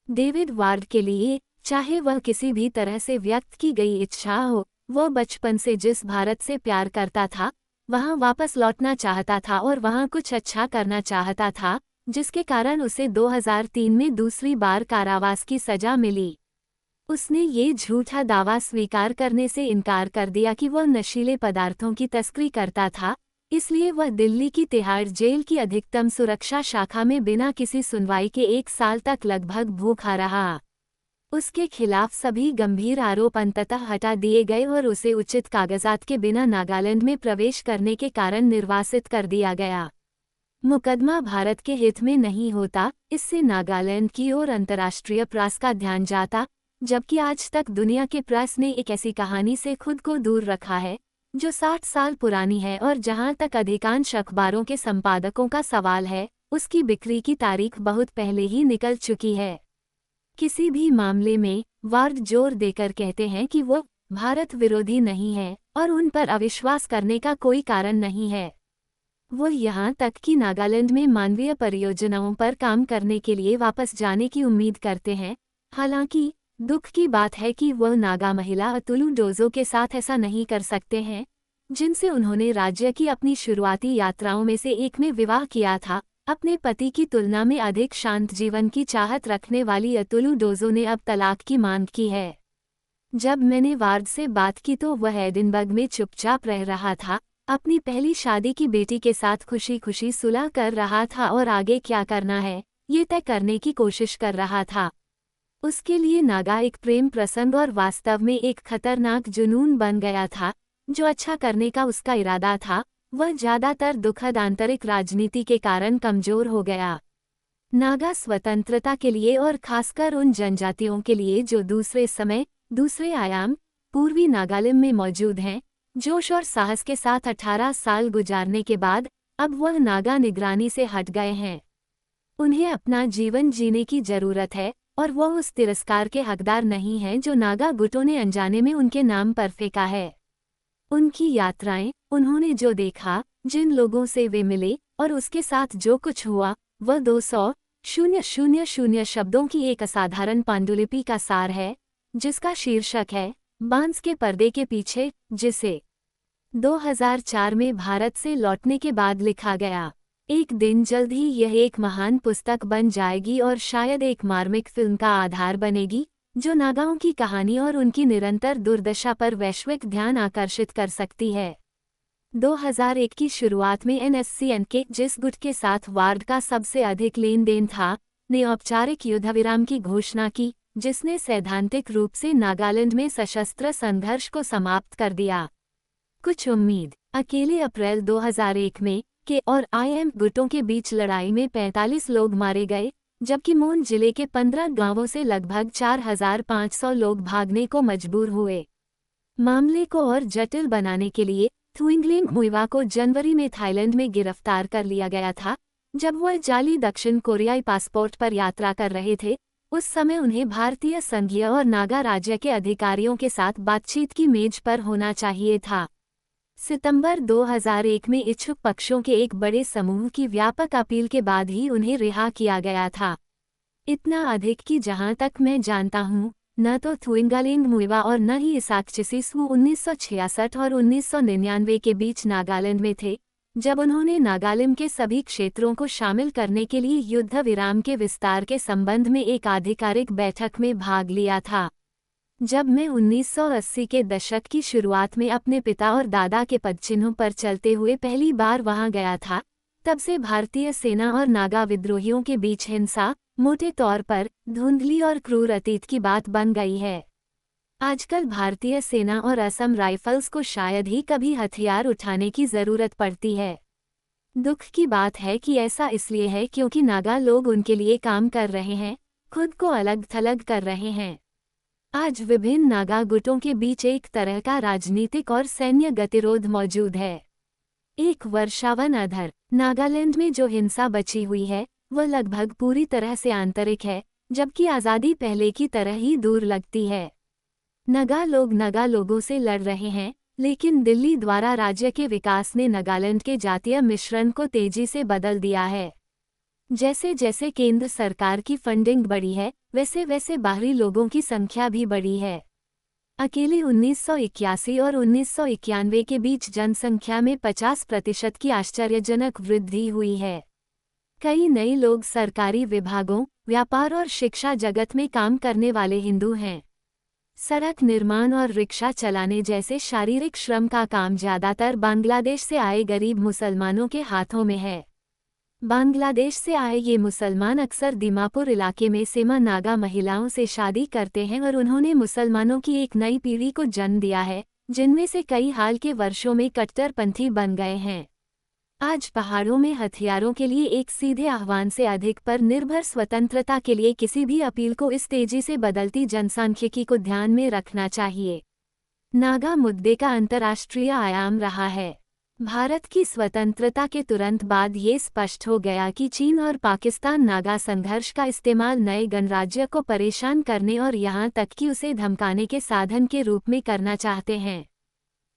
डेविड वार्ड के लिए, चाहे वह किसी भी तरह से व्यक्त की गई इच्छा हो, वह बचपन से जिस भारत से प्यार करता था वहां वापस लौटना चाहता था और वहां कुछ अच्छा करना चाहता था, जिसके कारण उसे 2003 में दूसरी बार कारावास की सजा मिली। उसने ये झूठा दावा स्वीकार करने से इनकार कर दिया कि वह नशीले पदार्थों की तस्करी करता था, इसलिए वह दिल्ली की तिहाड़ जेल की अधिकतम सुरक्षा शाखा में बिना किसी सुनवाई के 1 साल तक लगभग भूखा रहा। उसके खिलाफ सभी गंभीर आरोप अंततः हटा दिए गए और उसे उचित कागजात के बिना नागालैंड में प्रवेश करने के कारण निर्वासित कर दिया गया। मुकदमा भारत के हित में नहीं होता, इससे नागालैंड की ओर अंतर्राष्ट्रीय प्रेस का ध्यान जाता, जबकि आज तक दुनिया के प्रेस ने एक ऐसी कहानी से खुद को दूर रखा है जो 60 साल पुरानी है और जहां तक अधिकांश अखबारों के संपादकों का सवाल है, उसकी बिक्री की तारीख बहुत पहले ही निकल चुकी है। किसी भी मामले में वार्ड जोर देकर कहते हैं कि वो भारत विरोधी नहीं है और उन पर अविश्वास करने का कोई कारण नहीं है। वो यहाँ तक कि नागालैंड में मानवीय परियोजनाओं पर काम करने के लिए वापस जाने की उम्मीद करते हैं। हालांकि दुख की बात है कि वह नागा महिला अतुलु डोजो के साथ ऐसा नहीं कर सकते हैं, जिनसे उन्होंने राज्य की अपनी शुरुआती यात्राओं में से एक में विवाह किया था। अपने पति की तुलना में अधिक शांत जीवन की चाहत रखने वाली अतुलु डोजो ने अब तलाक की मांग की है। जब मैंने वार्ड से बात की तो वह एडिनबर्ग में चुपचाप रह रहा था, अपनी पहली शादी की बेटी के साथ खुशी खुशी सुलह कर रहा था और आगे क्या करना है ये तय करने की कोशिश कर रहा था। उसके लिए नागा एक प्रेम प्रसंग और वास्तव में एक खतरनाक जुनून बन गया था। जो अच्छा करने का उसका इरादा था, वह ज्यादातर दुखद आंतरिक राजनीति के कारण कमजोर हो गया। नागा स्वतंत्रता के लिए और खासकर उन जनजातियों के लिए जो दूसरे समय, दूसरे आयाम, पूर्वी नागालैंड में मौजूद हैं, जोश और साहस के साथ 18 साल गुजारने के बाद अब वह नागा निगरानी से हट गए हैं। उन्हें अपना जीवन जीने की जरूरत है और वह उस तिरस्कार के हकदार नहीं हैं जो नागा गुटों ने अनजाने में उनके नाम पर फेंका है। उनकी यात्राएं, उन्होंने जो देखा, जिन लोगों से वे मिले और उसके साथ जो कुछ हुआ, वह 200,000 शब्दों की एक असाधारण पांडुलिपि का सार है, जिसका शीर्षक है बांस के पर्दे के पीछे, जिसे 2004 में भारत से लौटने के बाद लिखा गया। एक दिन जल्द ही यह एक महान पुस्तक बन जाएगी और शायद एक मार्मिक फिल्म का आधार बनेगी, जो नागाओं की कहानी और उनकी निरंतर दुर्दशा पर वैश्विक ध्यान आकर्षित कर सकती है। 2001 की शुरुआत में NSCN के जिस गुट के साथ वार्ड का सबसे अधिक लेन देन था, ने औपचारिक युद्धविराम की घोषणा की, जिसने सैद्धांतिक रूप से नागालैंड में सशस्त्र संघर्ष को समाप्त कर दिया। कुछ उम्मीद। अकेले अप्रैल 2001 में के और IM गुटों के बीच लड़ाई में 45 लोग मारे गए, जबकि मोन जिले के 15 गांवों से लगभग 4,500 लोग भागने को मजबूर हुए। मामले को और जटिल बनाने के लिए थुइंगलिन मुइवा को जनवरी में थाईलैंड में गिरफ्तार कर लिया गया था, जब वह जाली दक्षिण कोरियाई पासपोर्ट पर यात्रा कर रहे थे। उस समय उन्हें भारतीय संघीय और नागा राज्य के अधिकारियों के साथ बातचीत की मेज पर होना चाहिए था। सितंबर 2001 में इच्छुक पक्षों के एक बड़े समूह की व्यापक अपील के बाद ही उन्हें रिहा किया गया था। इतना अधिक कि जहां तक मैं जानता हूं, न तो थुइंगालिंग मुइवा और न ही इसाक चिसिसवू 1966 और 1999 के बीच नागालैंड में थे, जब उन्होंने नागालैंड के सभी क्षेत्रों को शामिल करने के लिए युद्ध विराम के विस्तार के संबंध में एक आधिकारिक बैठक में भाग लिया था। जब मैं 1980 के दशक की शुरुआत में अपने पिता और दादा के पदचिन्हों पर चलते हुए पहली बार वहां गया था, तब से भारतीय सेना और नागा विद्रोहियों के बीच हिंसा मोटे तौर पर धुंधली और क्रूर अतीत की बात बन गई है। आजकल भारतीय सेना और असम राइफल्स को शायद ही कभी हथियार उठाने की जरूरत पड़ती है। दुख की बात है कि ऐसा इसलिए है क्योंकि नागा लोग उनके लिए काम कर रहे हैं, खुद को अलग थलग कर रहे हैं। आज विभिन्न नागा गुटों के बीच एक तरह का राजनीतिक और सैन्य गतिरोध मौजूद है। एक वर्षावन अधर नागालैंड में जो हिंसा बची हुई है वह लगभग पूरी तरह से आंतरिक है, जबकि आज़ादी पहले की तरह ही दूर लगती है। नगा लोग नगा लोगों से लड़ रहे हैं, लेकिन दिल्ली द्वारा राज्य के विकास ने नागालैंड के जातीय मिश्रण को तेजी से बदल दिया है। जैसे जैसे केंद्र सरकार की फंडिंग बढ़ी है, वैसे वैसे बाहरी लोगों की संख्या भी बढ़ी है। अकेले 1981 और 1991 के बीच जनसंख्या में 50% की आश्चर्यजनक वृद्धि हुई है। कई नए लोग सरकारी विभागों, व्यापार और शिक्षा जगत में काम करने वाले हिंदू हैं। सड़क निर्माण और रिक्शा चलाने जैसे शारीरिक श्रम का काम ज़्यादातर बांग्लादेश से आए गरीब मुसलमानों के हाथों में है। बांग्लादेश से आए ये मुसलमान अक्सर दीमापुर इलाके में सेमा नागा महिलाओं से शादी करते हैं और उन्होंने मुसलमानों की एक नई पीढ़ी को जन्म दिया है, जिनमें से कई हाल के वर्षों में कट्टरपंथी बन गए हैं। आज पहाड़ों में हथियारों के लिए एक सीधे आह्वान से अधिक पर निर्भर स्वतंत्रता के लिए किसी भी अपील को इस तेजी से बदलती जनसांख्यिकी को ध्यान में रखना चाहिए। नागा मुद्दे का अंतर्राष्ट्रीय आयाम रहा है। भारत की स्वतंत्रता के तुरंत बाद ये स्पष्ट हो गया कि चीन और पाकिस्तान नागा संघर्ष का इस्तेमाल नए गणराज्य को परेशान करने और यहाँ तक कि उसे धमकाने के साधन के रूप में करना चाहते हैं।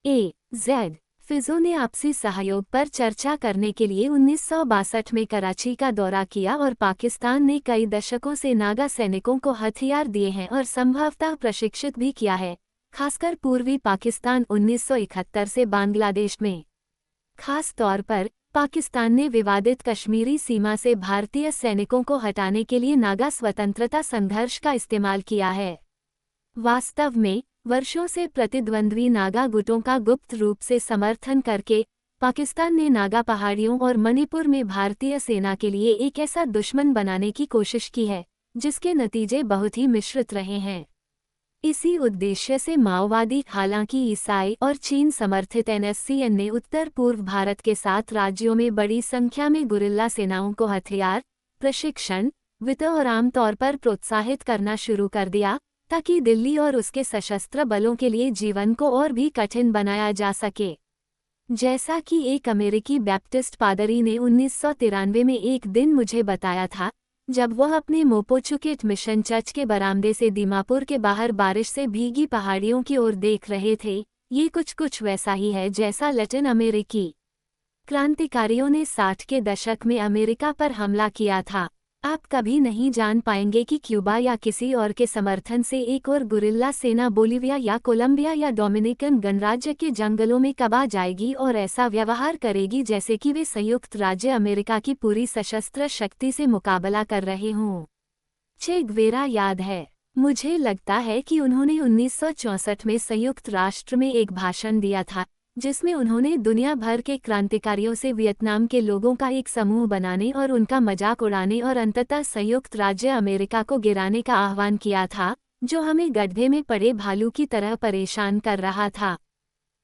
जेड फिजो ने आपसी सहयोग पर चर्चा करने के लिए 1962 में कराची का दौरा किया और पाकिस्तान ने कई दशकों से नागा सैनिकों को हथियार दिए हैं और संभवतः प्रशिक्षित भी किया है, खासकर पूर्वी पाकिस्तान 1971 से बांग्लादेश में। खास तौर पर पाकिस्तान ने विवादित कश्मीरी सीमा से भारतीय सैनिकों को हटाने के लिए नागा स्वतंत्रता संघर्ष का इस्तेमाल किया है। वास्तव में वर्षों से प्रतिद्वंद्वी नागा गुटों का गुप्त रूप से समर्थन करके पाकिस्तान ने नागा पहाड़ियों और मणिपुर में भारतीय सेना के लिए एक ऐसा दुश्मन बनाने की कोशिश की है, जिसके नतीजे बहुत ही मिश्रित रहे हैं। इसी उद्देश्य से माओवादी, हालांकि ईसाई और चीन समर्थित NSCN ने उत्तर पूर्व भारत के 7 राज्यों में बड़ी संख्या में गुरिल्ला सेनाओं को हथियार, प्रशिक्षण, वित्त और आमतौर पर प्रोत्साहित करना शुरू कर दिया, ताकि दिल्ली और उसके सशस्त्र बलों के लिए जीवन को और भी कठिन बनाया जा सके। जैसा कि एक अमेरिकी बैप्टिस्ट पादरी ने 1993 में एक दिन मुझे बताया था, जब वह अपने मोपोचुकेट मिशन चर्च के बरामदे से दीमापुर के बाहर बारिश से भीगी पहाड़ियों की ओर देख रहे थे, ये कुछ वैसा ही है जैसा लैटिन अमेरिकी क्रांतिकारियों ने 60 के दशक में अमेरिका पर हमला किया था। आप कभी नहीं जान पाएंगे कि क्यूबा या किसी और के समर्थन से एक और गुरिल्ला सेना बोलिविया या कोलंबिया या डोमिनिकन गणराज्य के जंगलों में कब आ जाएगी और ऐसा व्यवहार करेगी जैसे कि वे संयुक्त राज्य अमेरिका की पूरी सशस्त्र शक्ति से मुकाबला कर रहे हों। चे ग्वेरा याद है, मुझे लगता है कि उन्होंने 1964 में संयुक्त राष्ट्र में एक भाषण दिया था, जिसमें उन्होंने दुनिया भर के क्रांतिकारियों से वियतनाम के लोगों का एक समूह बनाने और उनका मजाक उड़ाने और अंततः संयुक्त राज्य अमेरिका को गिराने का आह्वान किया था, जो हमें गड्ढे में पड़े भालू की तरह परेशान कर रहा था।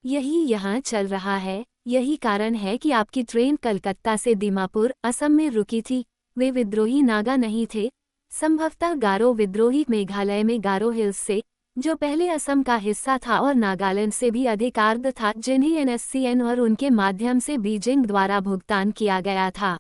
यही यहाँ चल रहा है। यही कारण है कि आपकी ट्रेन कलकत्ता से दीमापुर, असम में रुकी थी। वे विद्रोही नागा नहीं थे, संभवतः गारो विद्रोही मेघालय में गारो हिल्स से, जो पहले असम का हिस्सा था और नागालैंड से भी अधिक आर्द्र था, जिन्हें NSCN और उनके माध्यम से बीजिंग द्वारा भुगतान किया गया था।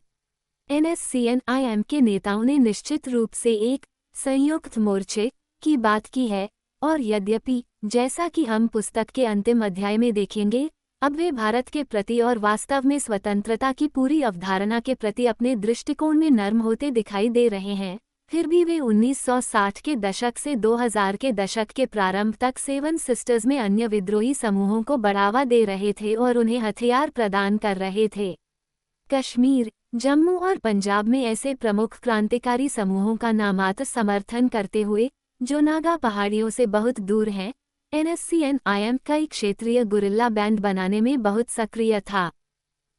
NSCN-IM के नेताओं ने निश्चित रूप से एक संयुक्त मोर्चे की बात की है, और यद्यपि जैसा कि हम पुस्तक के अंतिम अध्याय में देखेंगे, अब वे भारत के प्रति और वास्तव में स्वतंत्रता की पूरी अवधारणा के प्रति अपने दृष्टिकोण में नर्म होते दिखाई दे रहे हैं। फिर भी वे 1960 के दशक से 2000 के दशक के प्रारंभ तक सेवन सिस्टर्स में अन्य विद्रोही समूहों को बढ़ावा दे रहे थे और उन्हें हथियार प्रदान कर रहे थे। कश्मीर, जम्मू और पंजाब में ऐसे प्रमुख क्रांतिकारी समूहों का नामात्र समर्थन करते हुए, जो नागा पहाड़ियों से बहुत दूर हैं, NSCN-IM कई क्षेत्रीय गुरिल्ला बैंड बनाने में बहुत सक्रिय था।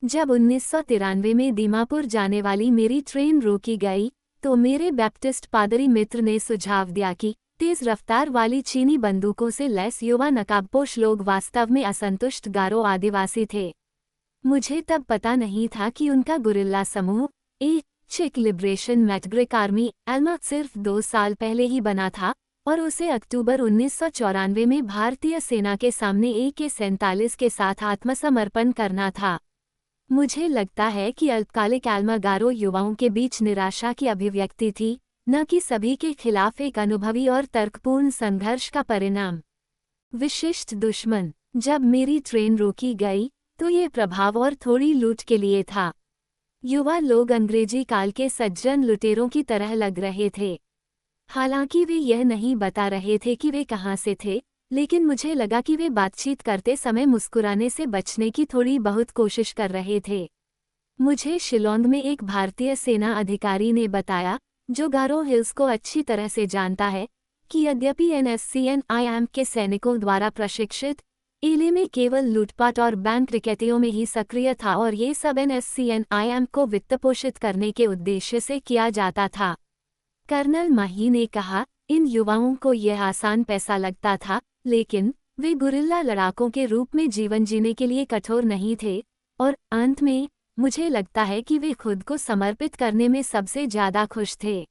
जब 1993 में दीमापुर जाने वाली मेरी ट्रेन रोकी गई, तो मेरे बैप्टिस्ट पादरी मित्र ने सुझाव दिया कि तेज रफ्तार वाली चीनी बंदूकों से लैस युवा नकाबपोश लोग वास्तव में असंतुष्ट गारो आदिवासी थे। मुझे तब पता नहीं था कि उनका गुरिल्ला समूह चिक लिबरेशन मैटग्रिक आर्मी एल्मा सिर्फ 2 साल पहले ही बना था और उसे अक्टूबर 1994 में भारतीय सेना के सामने AK-47 के साथ आत्मसमर्पण करना था। मुझे लगता है कि अल्पकालिक एल्मा गारो युवाओं के बीच निराशा की अभिव्यक्ति थी, न कि सभी के खिलाफ एक अनुभवी और तर्कपूर्ण संघर्ष का परिणाम। विशिष्ट दुश्मन। जब मेरी ट्रेन रोकी गई, तो ये प्रभाव और थोड़ी लूट के लिए था। युवा लोग अंग्रेजी काल के सज्जन लुटेरों की तरह लग रहे थे। हालांकि वे यह नहीं बता रहे थे कि वे कहाँ से थे, लेकिन मुझे लगा कि वे बातचीत करते समय मुस्कुराने से बचने की थोड़ी बहुत कोशिश कर रहे थे। मुझे शिलोंग में एक भारतीय सेना अधिकारी ने बताया, जो गारो हिल्स को अच्छी तरह से जानता है, कि यद्यपि NSCN-IM के सैनिकों द्वारा प्रशिक्षित एले में केवल लूटपाट और बैंक डकैतियों में ही सक्रिय था और ये सब NSCN-IM को वित्तपोषित करने के उद्देश्य से किया जाता था। कर्नल माही ने कहा, इन युवाओं को यह आसान पैसा लगता था, लेकिन वे गुरिल्ला लड़ाकों के रूप में जीवन जीने के लिए कठोर नहीं थे, और अंत में मुझे लगता है कि वे खुद को समर्पित करने में सबसे ज्यादा खुश थे।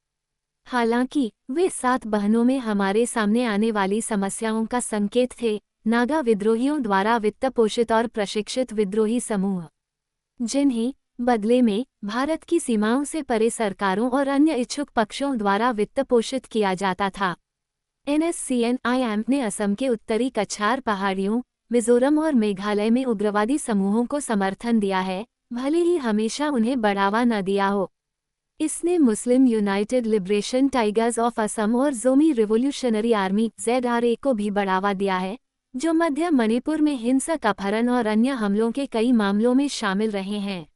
हालांकि वे 7 बहनों में हमारे सामने आने वाली समस्याओं का संकेत थे, नागा विद्रोहियों द्वारा वित्तपोषित और प्रशिक्षित विद्रोही समूह, जिन्हें बदले में भारत की सीमाओं से परे सरकारों और अन्य इच्छुक पक्षों द्वारा वित्तपोषित किया जाता था। NSCN-IM ने असम के उत्तरी कछार पहाड़ियों, मिजोरम और मेघालय में उग्रवादी समूहों को समर्थन दिया है, भले ही हमेशा उन्हें बढ़ावा न दिया हो। इसने Muslim United liberation tigers of Assam और जोमी रिवोल्यूशनरी आर्मी ZRA को भी बढ़ावा दिया है, जो मध्य मणिपुर में हिंसक अपहरण और अन्य हमलों के कई मामलों में शामिल रहे हैं।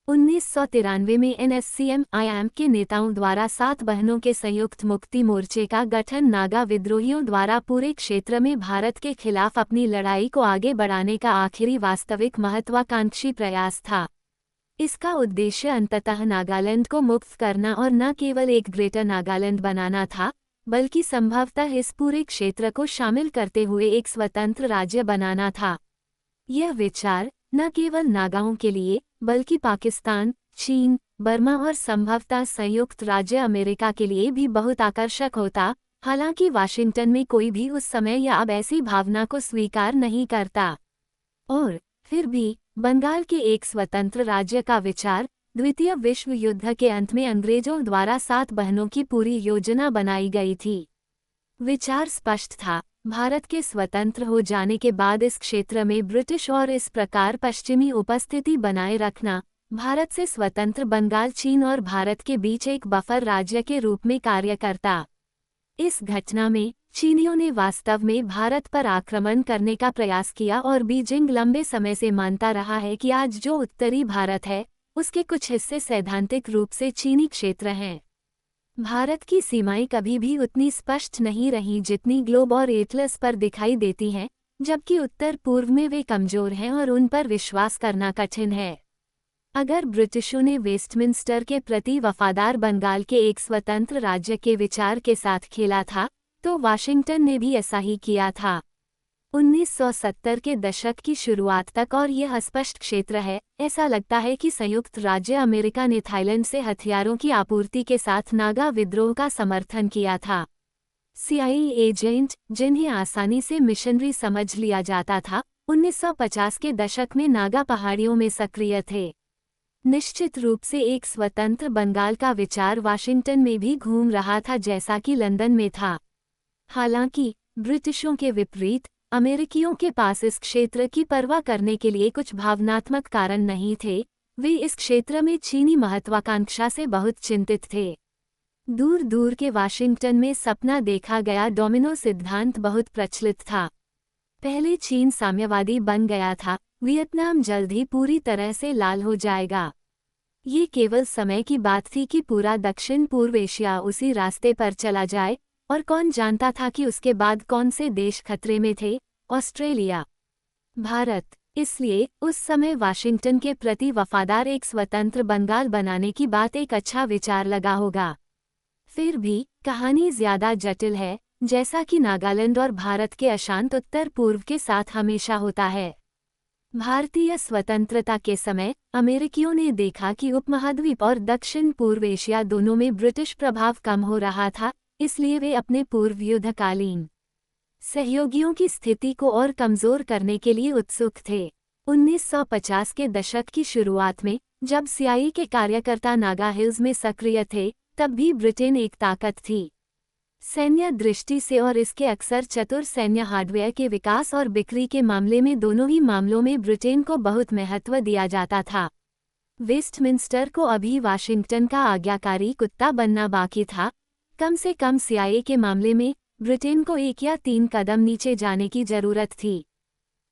1993 में NSCN-IM के नेताओं द्वारा 7 बहनों के संयुक्त मुक्ति मोर्चे का गठन नागा विद्रोहियों द्वारा पूरे क्षेत्र में भारत के खिलाफ अपनी लड़ाई को आगे बढ़ाने का आखिरी वास्तविक महत्वाकांक्षी प्रयास था। इसका उद्देश्य अंततः नागालैंड को मुक्त करना और न केवल एक ग्रेटर नागालैंड बनाना था, बल्कि संभवतः इस पूरे क्षेत्र को शामिल करते हुए एक स्वतंत्र राज्य बनाना था। यह विचार न केवल नागाओं के लिए, बल्कि पाकिस्तान, चीन, बर्मा और संभवतः संयुक्त राज्य अमेरिका के लिए भी बहुत आकर्षक होता, हालांकि वाशिंगटन में कोई भी उस समय या अब ऐसी भावना को स्वीकार नहीं करता। और फिर भी बंगाल के एक स्वतंत्र राज्य का विचार द्वितीय विश्व युद्ध के अंत में अंग्रेजों द्वारा 7 बहनों की पूरी योजना बनाई गई थी। विचार स्पष्ट था, भारत के स्वतंत्र हो जाने के बाद इस क्षेत्र में ब्रिटिश और इस प्रकार पश्चिमी उपस्थिति बनाए रखना, भारत से स्वतंत्र बंगाल चीन और भारत के बीच एक बफर राज्य के रूप में कार्य करता। इस घटना में चीनियों ने वास्तव में भारत पर आक्रमण करने का प्रयास किया और बीजिंग लंबे समय से मानता रहा है कि आज जो उत्तरी भारत है, उसके कुछ हिस्से सैद्धांतिक रूप से चीनी क्षेत्र हैं। भारत की सीमाएं कभी भी उतनी स्पष्ट नहीं रहीं जितनी ग्लोब और एटलस पर दिखाई देती हैं, जबकि उत्तर पूर्व में वे कमजोर हैं और उन पर विश्वास करना कठिन है। अगर ब्रिटिशों ने वेस्टमिंस्टर के प्रति वफादार बंगाल के एक स्वतंत्र राज्य के विचार के साथ खेला था, तो वाशिंगटन ने भी ऐसा ही किया था। 1970 के दशक की शुरुआत तक, और यह अस्पष्ट क्षेत्र है, ऐसा लगता है कि संयुक्त राज्य अमेरिका ने थाईलैंड से हथियारों की आपूर्ति के साथ नागा विद्रोह का समर्थन किया था। CIA एजेंट, जिन्हें आसानी से मिशनरी समझ लिया जाता था, 1950 के दशक में नागा पहाड़ियों में सक्रिय थे। निश्चित रूप से एक स्वतंत्र बंगाल का विचार वाशिंगटन में भी घूम रहा था, जैसा कि लंदन में था। हालांकि ब्रिटिशों के विपरीत अमेरिकियों के पास इस क्षेत्र की परवाह करने के लिए कुछ भावनात्मक कारण नहीं थे, वे इस क्षेत्र में चीनी महत्वाकांक्षा से बहुत चिंतित थे। दूर दूर के वाशिंगटन में सपना देखा गया डोमिनो सिद्धांत बहुत प्रचलित था। पहले चीन साम्यवादी बन गया था, वियतनाम जल्द ही पूरी तरह से लाल हो जाएगा। ये केवल समय की बात थी कि पूरा दक्षिण पूर्व एशिया उसी रास्ते पर चला जाए, और कौन जानता था कि उसके बाद कौन से देश खतरे में थे, ऑस्ट्रेलिया, भारत। इसलिए उस समय वाशिंगटन के प्रति वफादार एक स्वतंत्र बंगाल बनाने की बात एक अच्छा विचार लगा होगा। फिर भी कहानी ज्यादा जटिल है, जैसा कि नागालैंड और भारत के अशांत उत्तर पूर्व के साथ हमेशा होता है। भारतीय स्वतंत्रता के समय अमेरिकियों ने देखा कि उपमहाद्वीप और दक्षिण पूर्व एशिया दोनों में ब्रिटिश प्रभाव कम हो रहा था, इसलिए वे अपने पूर्व युद्धकालीन सहयोगियों की स्थिति को और कमजोर करने के लिए उत्सुक थे। 1950 के दशक की शुरुआत में, जब सीआईए के कार्यकर्ता नागा हिल्स में सक्रिय थे, तब भी ब्रिटेन एक ताकत थी। सैन्य दृष्टि से और इसके अक्सर चतुर सैन्य हार्डवेयर के विकास और बिक्री के मामले में, दोनों ही मामलों में ब्रिटेन को बहुत महत्व दिया जाता था। वेस्टमिंस्टर को अभी वाशिंगटन का आज्ञाकारी कुत्ता बनना बाकी था। कम से कम सीआईए के मामले में ब्रिटेन को 1 या 3 कदम नीचे जाने की जरूरत थी।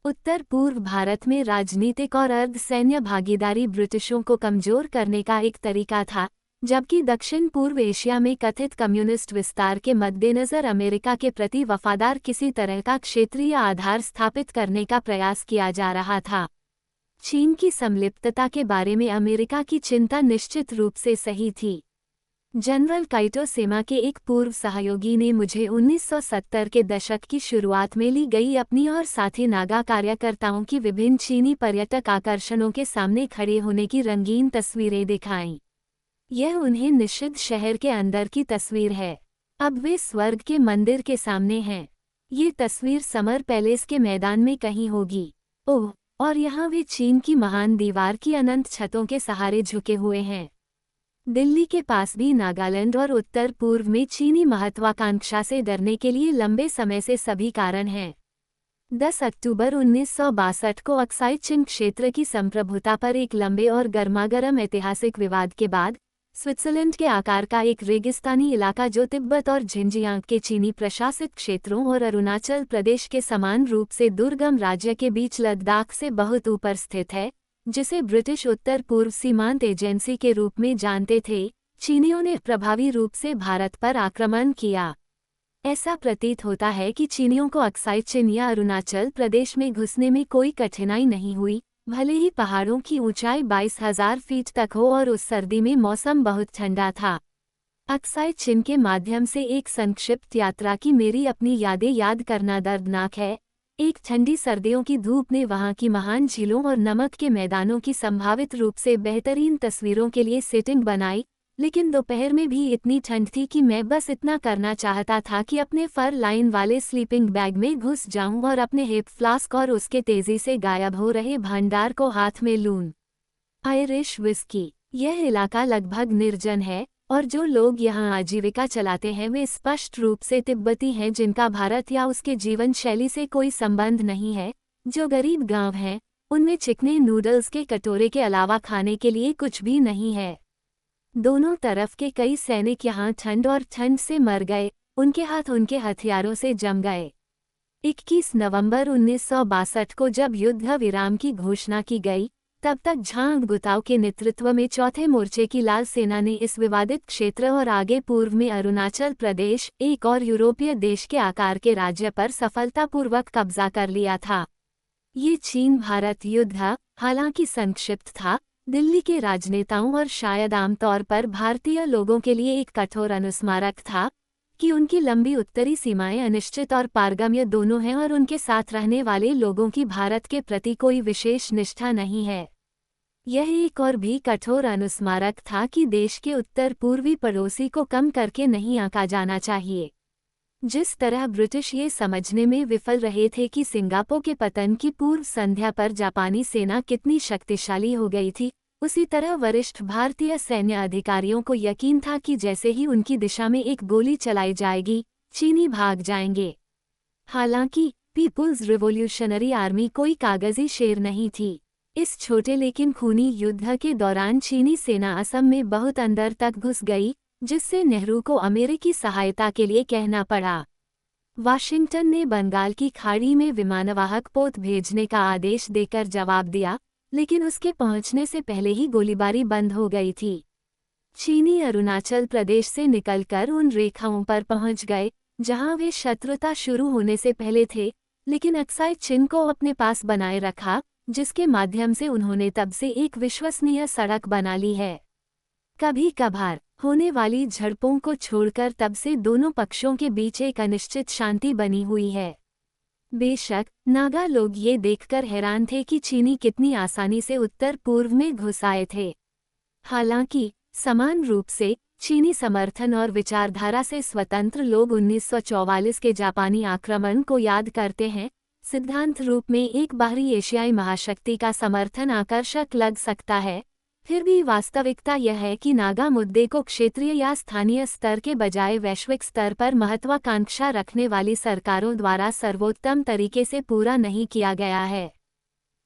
उत्तर पूर्व भारत में राजनीतिक और अर्ध सैन्य भागीदारी ब्रिटिशों को कमजोर करने का एक तरीका था, जबकि दक्षिण पूर्व एशिया में कथित कम्युनिस्ट विस्तार के मद्देनजर अमेरिका के प्रति वफादार किसी तरह का क्षेत्रीय आधार स्थापित करने का प्रयास किया जा रहा था। चीन की संलिप्तता के बारे में अमेरिका की चिंता निश्चित रूप से सही थी। जनरल काइटो सेमा के एक पूर्व सहयोगी ने मुझे 1970 के दशक की शुरुआत में ली गई अपनी और साथी नागा कार्यकर्ताओं की विभिन्न चीनी पर्यटक आकर्षणों के सामने खड़े होने की रंगीन तस्वीरें दिखाईं। यह उन्हें निषिद्ध शहर के अंदर की तस्वीर है। अब वे स्वर्ग के मंदिर के सामने हैं। ये तस्वीर समर पैलेस के मैदान में कहीं होगी। ओह, और यहाँ वे चीन की महान दीवार की अनंत छतों के सहारे झुके हुए हैं। दिल्ली के पास भी नागालैंड और उत्तर पूर्व में चीनी महत्वाकांक्षा से डरने के लिए लंबे समय से सभी कारण हैं। 10 अक्टूबर 1962 को अक्साई चिन क्षेत्र की संप्रभुता पर एक लंबे और गर्मागरम ऐतिहासिक विवाद के बाद, स्विट्जरलैंड के आकार का एक रेगिस्तानी इलाका जो तिब्बत और झिंजियांग के चीनी प्रशासित क्षेत्रों और अरुणाचल प्रदेश के समान रूप से दुर्गम राज्य के बीच लद्दाख से बहुत ऊपर स्थित है, जिसे ब्रिटिश उत्तर पूर्व सीमांत एजेंसी के रूप में जानते थे, चीनियों ने प्रभावी रूप से भारत पर आक्रमण किया। ऐसा प्रतीत होता है कि चीनियों को अक्साई चिन या अरुणाचल प्रदेश में घुसने में कोई कठिनाई नहीं हुई, भले ही पहाड़ों की ऊंचाई 22,000 फीट तक हो और उस सर्दी में मौसम बहुत ठंडा था। अक्साई चिन के माध्यम से एक संक्षिप्त यात्रा की मेरी अपनी यादें याद करना दर्दनाक है। एक ठंडी सर्दियों की धूप ने वहां की महान झीलों और नमक के मैदानों की संभावित रूप से बेहतरीन तस्वीरों के लिए सेटिंग बनाई, लेकिन दोपहर में भी इतनी ठंड थी कि मैं बस इतना करना चाहता था कि अपने फर लाइन वाले स्लीपिंग बैग में घुस जाऊं और अपने हिप फ्लास्क और उसके तेजी से गायब हो रहे भंडार को हाथ में लूं। Irish whisky. यह इलाका लगभग निर्जन है, और जो लोग यहाँ आजीविका चलाते हैं वे स्पष्ट रूप से तिब्बती हैं जिनका भारत या उसके जीवन शैली से कोई संबंध नहीं है। जो गरीब गांव हैं, उनमें चिकने नूडल्स के कटोरे के अलावा खाने के लिए कुछ भी नहीं है। दोनों तरफ के कई सैनिक यहाँ ठंड और ठंड से मर गए, उनके हाथ उनके हथियारों से जम गए। 21 नवंबर 1962 को जब युद्ध विराम की घोषणा की गई, तब तक झांग गुताओ के नेतृत्व में चौथे मोर्चे की लाल सेना ने इस विवादित क्षेत्र और आगे पूर्व में अरुणाचल प्रदेश, एक और यूरोपीय देश के आकार के राज्य पर सफलतापूर्वक कब्जा कर लिया था। ये चीन भारत युद्ध, हालांकि संक्षिप्त था, दिल्ली के राजनेताओं और शायद आमतौर पर भारतीय लोगों के लिए एक कठोर अनुस्मारक था कि उनकी लंबी उत्तरी सीमाएं अनिश्चित और पारगम्य दोनों हैं और उनके साथ रहने वाले लोगों की भारत के प्रति कोई विशेष निष्ठा नहीं है। यह एक और भी कठोर अनुस्मारक था कि देश के उत्तर पूर्वी पड़ोसी को कम करके नहीं आंका जाना चाहिए। जिस तरह ब्रिटिश ये समझने में विफल रहे थे कि सिंगापुर के पतन की पूर्व संध्या पर जापानी सेना कितनी शक्तिशाली हो गई थी, उसी तरह वरिष्ठ भारतीय सैन्य अधिकारियों को यकीन था कि जैसे ही उनकी दिशा में एक गोली चलाई जाएगी, चीनी भाग जाएंगे। हालांकि पीपुल्स रिवॉल्यूशनरी आर्मी कोई कागजी शेर नहीं थी। इस छोटे लेकिन खूनी युद्ध के दौरान चीनी सेना असम में बहुत अंदर तक घुस गई, जिससे नेहरू को अमेरिकी सहायता के लिए कहना पड़ा। वाशिंगटन ने बंगाल की खाड़ी में विमानवाहक पोत भेजने का आदेश देकर जवाब दिया, लेकिन उसके पहुंचने से पहले ही गोलीबारी बंद हो गई थी। चीनी अरुणाचल प्रदेश से निकलकर उन रेखाओं पर पहुंच गए जहां वे शत्रुता शुरू होने से पहले थे, लेकिन अक्साई चिन्ह को अपने पास बनाए रखा, जिसके माध्यम से उन्होंने तब से एक विश्वसनीय सड़क बना ली है। कभी कभार होने वाली झड़पों को छोड़कर तब से दोनों पक्षों के बीच एक अनिश्चित शांति बनी हुई है। बेशक नागा लोग ये देखकर हैरान थे कि चीनी कितनी आसानी से उत्तर पूर्व में घुस आए थे। हालांकि समान रूप से चीनी समर्थन और विचारधारा से स्वतंत्र लोग 1944 के जापानी आक्रमण को याद करते हैं। सिद्धांत रूप में एक बाहरी एशियाई महाशक्ति का समर्थन आकर्षक लग सकता है, फिर भी वास्तविकता यह है कि नागा मुद्दे को क्षेत्रीय या स्थानीय स्तर के बजाय वैश्विक स्तर पर महत्वाकांक्षा रखने वाली सरकारों द्वारा सर्वोत्तम तरीके से पूरा नहीं किया गया है।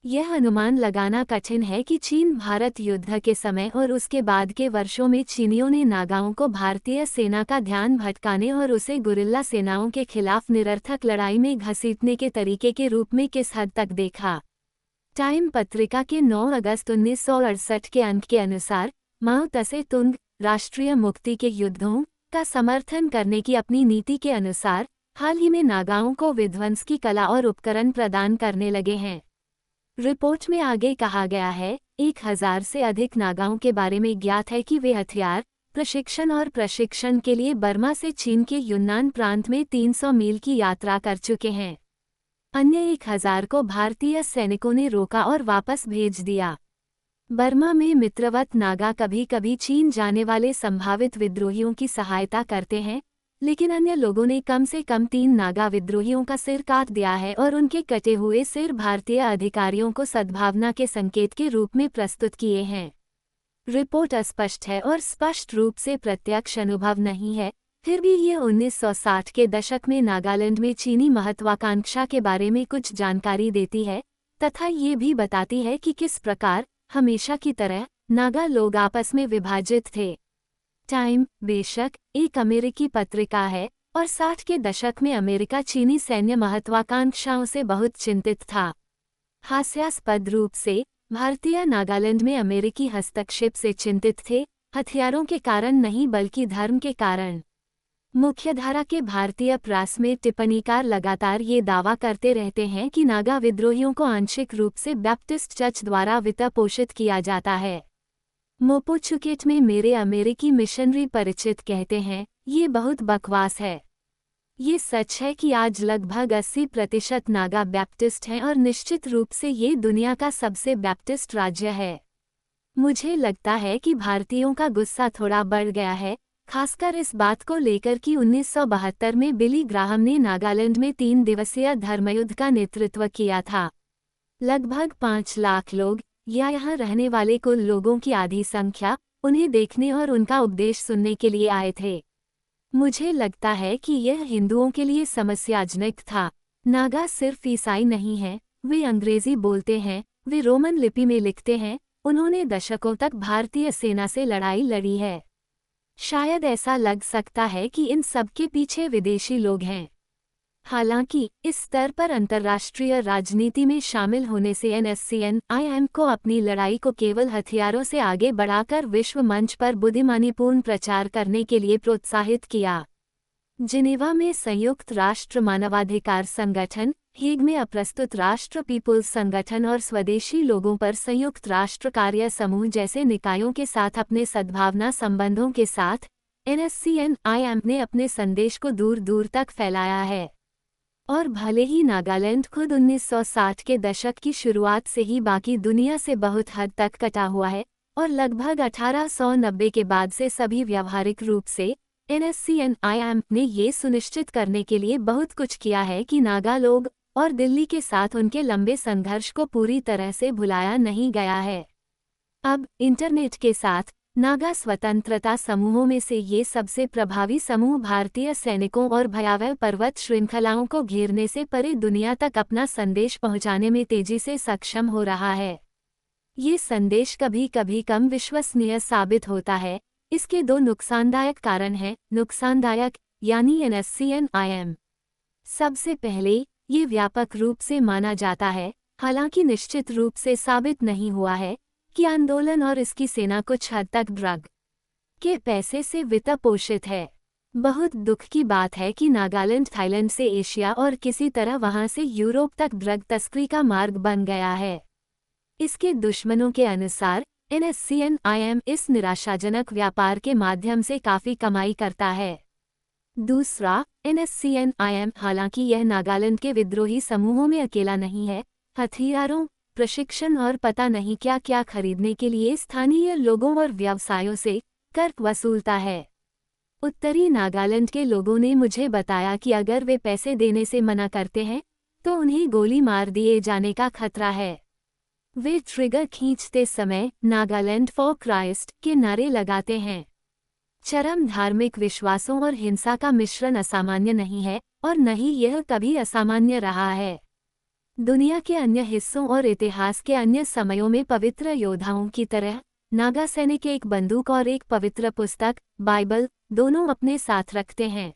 यह अनुमान लगाना कठिन है कि चीन भारत युद्ध के समय और उसके बाद के वर्षों में चीनियों ने नागाओं को भारतीय सेना का ध्यान भटकाने और उसे गुरिल्ला सेनाओं के खिलाफ निरर्थक लड़ाई में घसीटने के तरीके के रूप में किस हद तक देखा। टाइम पत्रिका के 9 अगस्त 1968 के अंक के अनुसार माओ त्से तुंग राष्ट्रीय मुक्ति के युद्धों का समर्थन करने की अपनी नीति के अनुसार हाल ही में नागाओं को विध्वंस की कला और उपकरण प्रदान करने लगे हैं। रिपोर्ट में आगे कहा गया है, 1000 से अधिक नागाओं के बारे में ज्ञात है कि वे हथियार, प्रशिक्षण और प्रशिक्षण के लिए बर्मा से चीन के युन्नान प्रांत में 300 मील की यात्रा कर चुके हैं। अन्य 1000 को भारतीय सैनिकों ने रोका और वापस भेज दिया। बर्मा में मित्रवत नागा कभी कभी चीन जाने वाले संभावित विद्रोहियों की सहायता करते हैं, लेकिन अन्य लोगों ने कम से कम 3 नागा विद्रोहियों का सिर काट दिया है और उनके कटे हुए सिर भारतीय अधिकारियों को सद्भावना के संकेत के रूप में प्रस्तुत किए हैं। रिपोर्ट अस्पष्ट है और स्पष्ट रूप से प्रत्यक्ष अनुभव नहीं है, फिर भी ये 1960 के दशक में नागालैंड में चीनी महत्वाकांक्षा के बारे में कुछ जानकारी देती है तथा ये भी बताती है कि किस प्रकार हमेशा की तरह नागा लोग आपस में विभाजित थे। टाइम बेशक एक अमेरिकी पत्रिका है और 60 के दशक में अमेरिका चीनी सैन्य महत्वाकांक्षाओं से बहुत चिंतित था। हास्यास्पद रूप से भारतीय नागालैंड में अमेरिकी हस्तक्षेप से चिंतित थे, हथियारों के कारण नहीं बल्कि धर्म के कारण। मुख्यधारा के भारतीय प्रेस में टिप्पणीकार लगातार ये दावा करते रहते हैं कि नागा विद्रोहियों को आंशिक रूप से बैप्टिस्ट चर्च द्वारा वित्त पोषित किया जाता है। मोपोचुकेट में मेरे अमेरिकी मिशनरी परिचित कहते हैं, ये बहुत बकवास है। ये सच है कि आज लगभग 80% नागा बैप्टिस्ट हैं और निश्चित रूप से ये दुनिया का सबसे बैप्टिस्ट राज्य है। मुझे लगता है कि भारतीयों का गुस्सा थोड़ा बढ़ गया है, खासकर इस बात को लेकर कि 1972 में बिली ग्राहम ने नागालैंड में 3 दिवसीय धर्मयुद्ध का नेतृत्व किया था। लगभग 5 लाख लोग या यहाँ रहने वाले कुल लोगों की आधी संख्या उन्हें देखने और उनका उपदेश सुनने के लिए आए थे। मुझे लगता है कि यह हिंदुओं के लिए समस्याजनक था। नागा सिर्फ ईसाई नहीं हैं, वे अंग्रेजी बोलते हैं, वे रोमन लिपि में लिखते हैं, उन्होंने दशकों तक भारतीय सेना से लड़ाई लड़ी है। शायद ऐसा लग सकता है कि इन सब के पीछे विदेशी लोग हैं। हालांकि इस स्तर पर अंतर्राष्ट्रीय राजनीति में शामिल होने से NSCN-IM को अपनी लड़ाई को केवल हथियारों से आगे बढ़ाकर विश्व मंच पर बुद्धिमानीपूर्ण प्रचार करने के लिए प्रोत्साहित किया। जिनेवा में संयुक्त राष्ट्र मानवाधिकार संगठन, हेग में अप्रस्तुत राष्ट्र पीपुल्स संगठन और स्वदेशी लोगों पर संयुक्त राष्ट्र कार्य समूह जैसे निकायों के साथ अपने सद्भावना संबंधों के साथ NSCN-IM ने अपने संदेश को दूर दूर तक फैलाया है। और भले ही नागालैंड खुद 1960 के दशक की शुरुआत से ही बाकी दुनिया से बहुत हद तक कटा हुआ है और लगभग 1890 के बाद से सभी व्यावहारिक रूप से NSCN-IM ने ये सुनिश्चित करने के लिए बहुत कुछ किया है कि नागा लोग और दिल्ली के साथ उनके लंबे संघर्ष को पूरी तरह से भुलाया नहीं गया है। अब इंटरनेट के साथ नागा स्वतंत्रता समूहों में से ये सबसे प्रभावी समूह भारतीय सैनिकों और भयावह पर्वत श्रृंखलाओं को घेरने से परे दुनिया तक अपना संदेश पहुंचाने में तेजी से सक्षम हो रहा है। ये संदेश कभी कभी कम विश्वसनीय साबित होता है। इसके दो नुकसानदायक कारण हैं। नुकसानदायक यानी NSCN-IM। सबसे पहले, ये व्यापक रूप से माना जाता है, हालांकि निश्चित रूप से साबित नहीं हुआ है, कि आंदोलन और इसकी सेना कुछ हद तक ड्रग के पैसे से वित्त पोषित है। बहुत दुख की बात है कि नागालैंड थाईलैंड से एशिया और किसी तरह वहां से यूरोप तक ड्रग तस्करी का मार्ग बन गया है। इसके दुश्मनों के अनुसार NSCN-IM इस निराशाजनक व्यापार के माध्यम से काफी कमाई करता है। दूसरा, NSCN-IM हालांकि यह नागालैंड के विद्रोही समूहों में अकेला नहीं है, हथियारों, प्रशिक्षण और पता नहीं क्या क्या खरीदने के लिए स्थानीय लोगों और व्यवसायों से कर वसूलता है। उत्तरी नागालैंड के लोगों ने मुझे बताया कि अगर वे पैसे देने से मना करते हैं तो उन्हें गोली मार दिए जाने का खतरा है। वे ट्रिगर खींचते समय नागालैंड फॉर क्राइस्ट के नारे लगाते हैं। चरम धार्मिक विश्वासों और हिंसा का मिश्रण असामान्य नहीं है और न ही यह कभी असामान्य रहा है। दुनिया के अन्य हिस्सों और इतिहास के अन्य समयों में पवित्र योद्धाओं की तरह नागा सैनिक एक बंदूक और एक पवित्र पुस्तक, बाइबल, दोनों अपने साथ रखते हैं।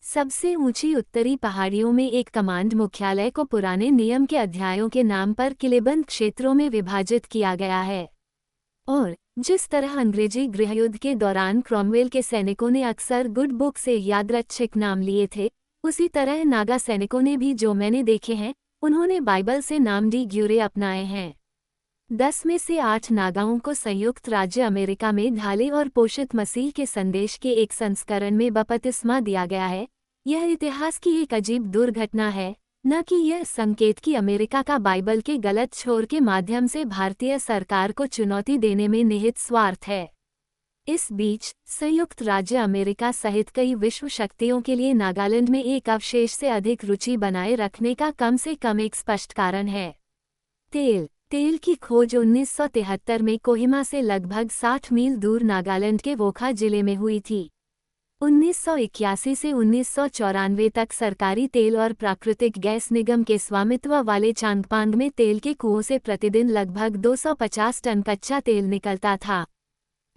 सबसे ऊंची उत्तरी पहाड़ियों में एक कमांड मुख्यालय को पुराने नियम के अध्यायों के नाम पर किलेबंद क्षेत्रों में विभाजित किया गया है। और जिस तरह अंग्रेजी गृहयुद्ध के दौरान क्रॉमवेल के सैनिकों ने अक्सर गुड बुक से यादृच्छिक नाम लिए थे, उसी तरह नागा सैनिकों ने भी, जो मैंने देखे हैं, उन्होंने बाइबल से नाम डी ग्यूरे अपनाए हैं। 10 में से 8 नागाओं को संयुक्त राज्य अमेरिका में ढाले और पोषित मसीह के संदेश के एक संस्करण में बपतिस्मा दिया गया है। यह इतिहास की एक अजीब दुर्घटना है, न कि यह संकेत कि अमेरिका का बाइबल के गलत छोर के माध्यम से भारतीय सरकार को चुनौती देने में निहित स्वार्थ है। इस बीच संयुक्त राज्य अमेरिका सहित कई विश्व शक्तियों के लिए नागालैंड में एक अवशेष से अधिक रुचि बनाए रखने का कम से कम एक स्पष्ट कारण है। तेल की खोज 1973 में कोहिमा से लगभग 60 मील दूर नागालैंड के वोखा जिले में हुई थी। 1981 से 1994 तक सरकारी तेल और प्राकृतिक गैस निगम के स्वामित्व वाले चांगपांग में तेल के कुओं से प्रतिदिन लगभग 250 टन कच्चा तेल निकलता था।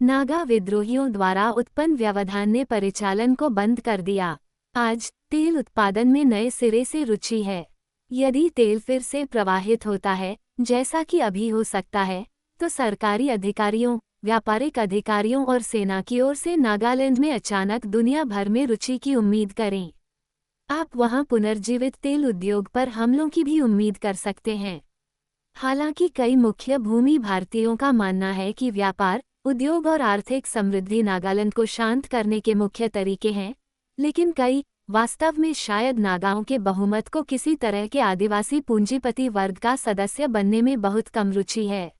नागा विद्रोहियों द्वारा उत्पन्न व्यवधान ने परिचालन को बंद कर दिया। आज तेल उत्पादन में नए सिरे से रुचि है। यदि तेल फिर से प्रवाहित होता है, जैसा कि अभी हो सकता है, तो सरकारी अधिकारियों, व्यापारिक अधिकारियों और सेना की ओर से नागालैंड में अचानक दुनिया भर में रुचि की उम्मीद करें। आप वहां पुनर्जीवित तेल उद्योग पर हमलों की भी उम्मीद कर सकते हैं। हालांकि कई मुख्य भूमि भारतीयों का मानना है कि व्यापार, उद्योग और आर्थिक समृद्धि नागालैंड को शांत करने के मुख्य तरीके हैं, लेकिन कई, वास्तव में शायद नागाओं के बहुमत को किसी तरह के आदिवासी पूंजीपति वर्ग का सदस्य बनने में बहुत कम रुचि है।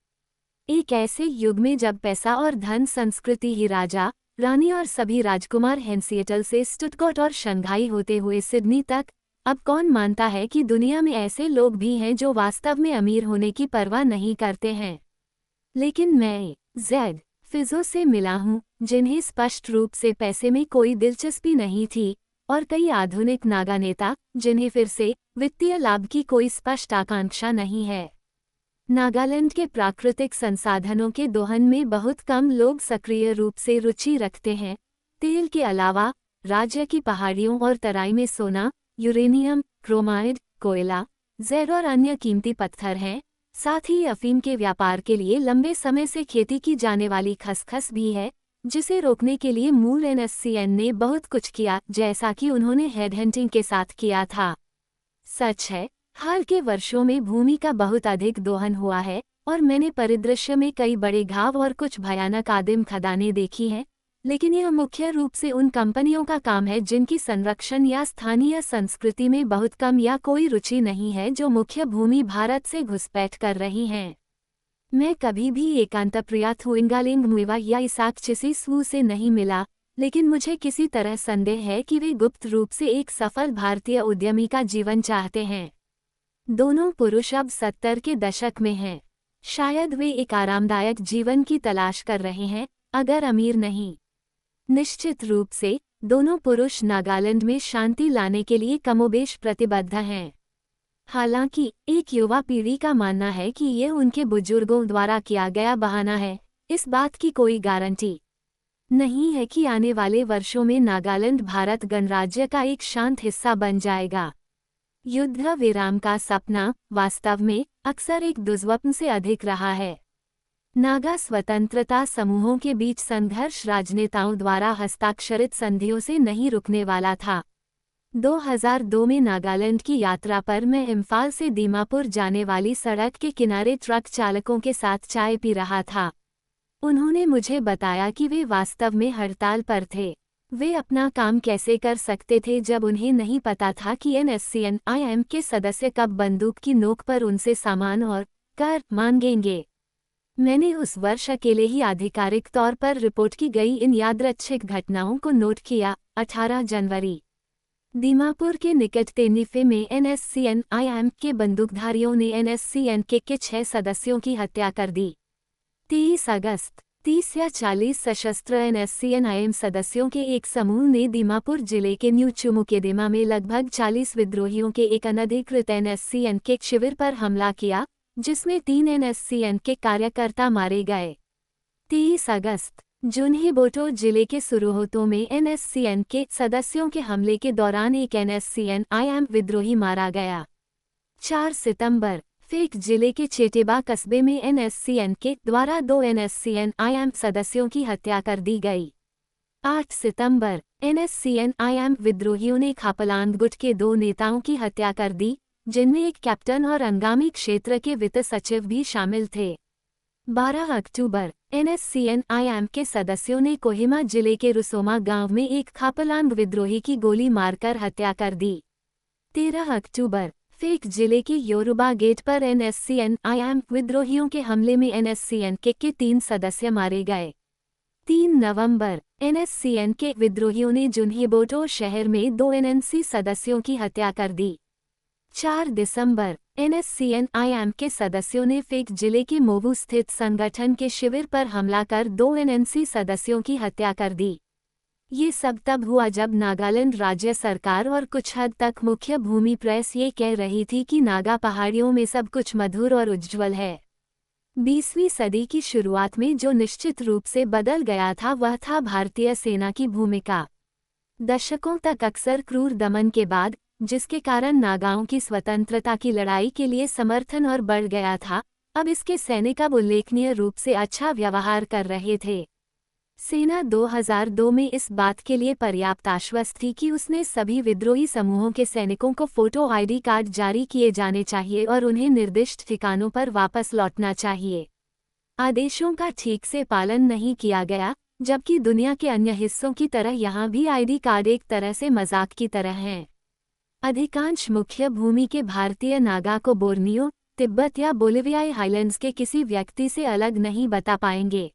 एक ऐसे युग में जब पैसा और धन संस्कृति ही राजा, रानी और सभी राजकुमार हैं, सिएटल से स्टुटगर्ट और शंघाई होते हुए सिडनी तक, अब कौन मानता है कि दुनिया में ऐसे लोग भी हैं जो वास्तव में अमीर होने की परवाह नहीं करते हैं। लेकिन मैं जेड फिजो से मिला हूँ, जिन्हें स्पष्ट रूप से पैसे में कोई दिलचस्पी नहीं थी, और कई आधुनिक नागा नेता, जिन्हें फिर से वित्तीय लाभ की कोई स्पष्ट आकांक्षा नहीं है। नागालैंड के प्राकृतिक संसाधनों के दोहन में बहुत कम लोग सक्रिय रूप से रुचि रखते हैं। तेल के अलावा राज्य की पहाड़ियों और तराई में सोना, यूरेनियम, क्रोमाइड, कोयला, ज़ेर और अन्य कीमती पत्थर हैं। साथ ही अफीम के व्यापार के लिए लंबे समय से खेती की जाने वाली खसखस भी है, जिसे रोकने के लिए मूल NSCN ने बहुत कुछ किया, जैसा कि उन्होंने हेडहंटिंग के साथ किया था। सच है, हाल के वर्षों में भूमि का बहुत अधिक दोहन हुआ है और मैंने परिदृश्य में कई बड़े घाव और कुछ भयानक आदिम खदानें देखी हैं, लेकिन यह मुख्य रूप से उन कंपनियों का काम है जिनकी संरक्षण या स्थानीय संस्कृति में बहुत कम या कोई रुचि नहीं है, जो मुख्य भूमि भारत से घुसपैठ कर रही हैं। मैं कभी भी एकांतप्रिया थुइंगालिंग मुइवा या इसाक चिसिसवू से नहीं मिला, लेकिन मुझे किसी तरह संदेह है कि वे गुप्त रूप से एक सफल भारतीय उद्यमी का जीवन चाहते हैं। दोनों पुरुष अब 70 के दशक में हैं। शायद वे एक आरामदायक जीवन की तलाश कर रहे हैं, अगर अमीर नहीं। निश्चित रूप से दोनों पुरुष नागालैंड में शांति लाने के लिए कमोबेश प्रतिबद्ध हैं। हालांकि एक युवा पीढ़ी का मानना है कि ये उनके बुजुर्गों द्वारा किया गया बहाना है। इस बात की कोई गारंटी नहीं है कि आने वाले वर्षों में नागालैंड भारत गणराज्य का एक शांत हिस्सा बन जाएगा। युद्ध विराम का सपना वास्तव में अक्सर एक दुर्स्वप्न से अधिक रहा है। नागा स्वतंत्रता समूहों के बीच संघर्ष राजनेताओं द्वारा हस्ताक्षरित संधियों से नहीं रुकने वाला था। 2002 में नागालैंड की यात्रा पर मैं इम्फाल से दीमापुर जाने वाली सड़क के किनारे ट्रक चालकों के साथ चाय पी रहा था। उन्होंने मुझे बताया कि वे वास्तव में हड़ताल पर थे। वे अपना काम कैसे कर सकते थे जब उन्हें नहीं पता था कि NSCN-IM के सदस्य कब बंदूक की नोक पर उनसे सामान और कर मांगेंगे। मैंने उस वर्ष अकेले ही आधिकारिक तौर पर रिपोर्ट की गई इन यादृच्छिक घटनाओं को नोट किया। 18 जनवरी दीमापुर के निकट तेनिफे में NSCN-IM के बंदूकधारियों ने NSCN के 6 सदस्यों की हत्या कर दी। 23 अगस्त 30 या 40 सशस्त्र NSCN-IM सदस्यों के एक समूह ने दीमापुर जिले के न्यू चुमुकेदेमा में लगभग 40 विद्रोहियों के एक अनधिकृत NSCN के शिविर पर हमला किया, जिसमें 3 NSCN के कार्यकर्ता मारे गए। 23 अगस्त जुन्हेबोटो जिले के सुरुहोतो में NSCN के सदस्यों के हमले के दौरान एक NSCN-IM विद्रोही मारा गया। 4 सितंबर फेक जिले के चेटेबा कस्बे में NSCN के द्वारा 2 NSCN-IM सदस्यों की हत्या कर दी गई। 8 सितंबर NSCN-IM विद्रोहियों ने खापलांग गुट के 2 नेताओं की हत्या कर दी, जिनमें एक कैप्टन और अंगामी क्षेत्र के वित्त सचिव भी शामिल थे। 12 अक्टूबर NSCN-IM के सदस्यों ने कोहिमा जिले के रुसोमा गांव में एक खापलांग विद्रोही की गोली मारकर हत्या कर दी। 13 अक्टूबर फेक जिले के योरुबा गेट पर NSCN-IM विद्रोहियों के हमले में NSCN के 3 सदस्य मारे गए। 3 नवंबर NSCN के विद्रोहियों ने जुन्हेबोटो शहर में 2 NNC सदस्यों की हत्या कर दी। 4 दिसंबर NSCN-IM के सदस्यों ने फेक जिले के मोबू स्थित संगठन के शिविर पर हमला कर 2 NNC सदस्यों की हत्या कर दी। ये सब तब हुआ जब नागालैंड राज्य सरकार और कुछ हद तक मुख्य भूमि प्रेस ये कह रही थी कि नागा पहाड़ियों में सब कुछ मधुर और उज्ज्वल है। 20वीं सदी की शुरुआत में जो निश्चित रूप से बदल गया था वह था भारतीय सेना की भूमिका। दशकों तक अक्सर क्रूर दमन के बाद, जिसके कारण नागाओं की स्वतंत्रता की लड़ाई के लिए समर्थन और बढ़ गया था, अब इसके सैनिक अब उल्लेखनीय रूप से अच्छा व्यवहार कर रहे थे। सेना 2002 में इस बात के लिए पर्याप्त आश्वस्त थी कि उसने सभी विद्रोही समूहों के सैनिकों को फोटो ID कार्ड जारी किए जाने चाहिए और उन्हें निर्दिष्ट ठिकानों पर वापस लौटना चाहिए। आदेशों का ठीक से पालन नहीं किया गया, जबकि दुनिया के अन्य हिस्सों की तरह यहाँ भी ID कार्ड एक तरह से मजाक की तरह हैं। अधिकांश मुख्य भूमि के भारतीय नागा को बोर्नियो, तिब्बत या बोलिवियाई हाईलैंड्स के किसी व्यक्ति से अलग नहीं बता पाएंगे।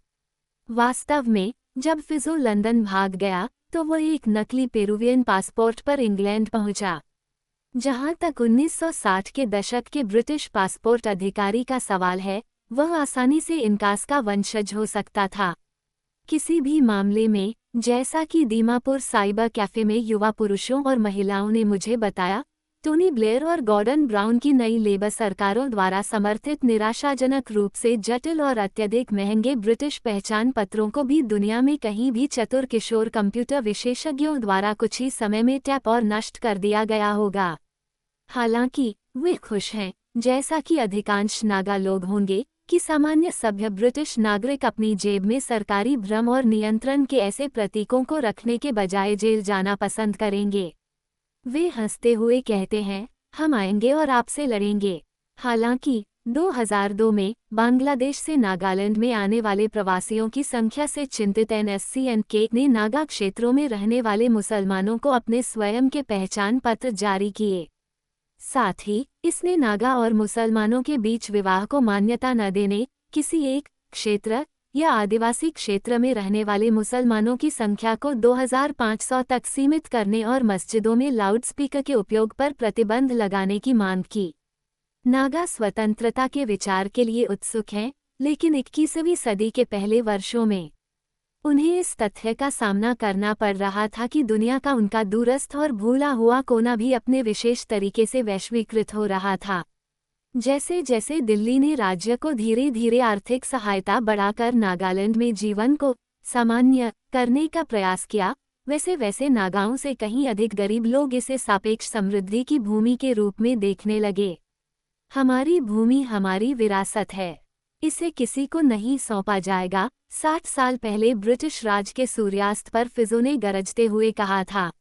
वास्तव में जब फिजो लंदन भाग गया तो वह एक नकली पेरुवियन पासपोर्ट पर इंग्लैंड पहुंचा। जहां तक 1960 के दशक के ब्रिटिश पासपोर्ट अधिकारी का सवाल है, वह आसानी से इनकास का वंशज हो सकता था। किसी भी मामले में, जैसा कि दीमापुर साइबर कैफे में युवा पुरुषों और महिलाओं ने मुझे बताया, टोनी ब्लेयर और गॉर्डन ब्राउन की नई लेबर सरकारों द्वारा समर्थित निराशाजनक रूप से जटिल और अत्यधिक महंगे ब्रिटिश पहचान पत्रों को भी दुनिया में कहीं भी चतुर किशोर कंप्यूटर विशेषज्ञों द्वारा कुछ ही समय में टैप और नष्ट कर दिया गया होगा। हालांकि वे खुश हैं, जैसा कि अधिकांश नागा लोग होंगे, कि सामान्य सभ्य ब्रिटिश नागरिक अपनी जेब में सरकारी भ्रम और नियंत्रण के ऐसे प्रतीकों को रखने के बजाय जेल जाना पसंद करेंगे। वे हंसते हुए कहते हैं, हम आएंगे और आपसे लड़ेंगे। हालांकि 2002 में बांग्लादेश से नागालैंड में आने वाले प्रवासियों की संख्या से चिंतित NSCN ने नागा क्षेत्रों में रहने वाले मुसलमानों को अपने स्वयं के पहचान पत्र जारी किए। साथ ही इसने नागा और मुसलमानों के बीच विवाह को मान्यता न देने, किसी एक क्षेत्र या आदिवासी क्षेत्र में रहने वाले मुसलमानों की संख्या को 2500 तक सीमित करने और मस्जिदों में लाउडस्पीकर के उपयोग पर प्रतिबंध लगाने की मांग की। नागा स्वतंत्रता के विचार के लिए उत्सुक हैं, लेकिन 21वीं सदी के पहले वर्षों में उन्हें इस तथ्य का सामना करना पड़ रहा था कि दुनिया का उनका दूरस्थ और भूला हुआ कोना भी अपने विशेष तरीके से वैश्वीकृत हो रहा था। जैसे जैसे दिल्ली ने राज्य को धीरे धीरे आर्थिक सहायता बढ़ाकर नागालैंड में जीवन को सामान्य करने का प्रयास किया, वैसे वैसे नागाओं से कहीं अधिक गरीब लोग इसे सापेक्ष समृद्धि की भूमि के रूप में देखने लगे। हमारी भूमि हमारी विरासत है, इसे किसी को नहीं सौंपा जाएगा, 60 साल पहले ब्रिटिश राज के सूर्यास्त पर फिजो ने गरजते हुए कहा था।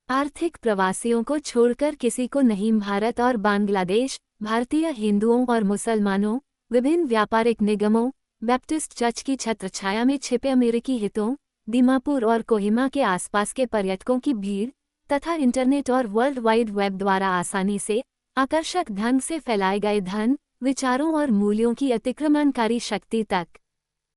आर्थिक प्रवासियों को छोड़कर किसी को नहीं। भारत और बांग्लादेश, भारतीय हिंदुओं और मुसलमानों, विभिन्न व्यापारिक निगमों, बैप्टिस्ट चर्च की छत्रछाया में छिपे अमेरिकी हितों, दीमापुर और कोहिमा के आसपास के पर्यटकों की भीड़ तथा इंटरनेट और वर्ल्ड वाइड वेब द्वारा आसानी से आकर्षक ढंग से फैलाए गए धन, विचारों और मूल्यों की अतिक्रमणकारी शक्ति तक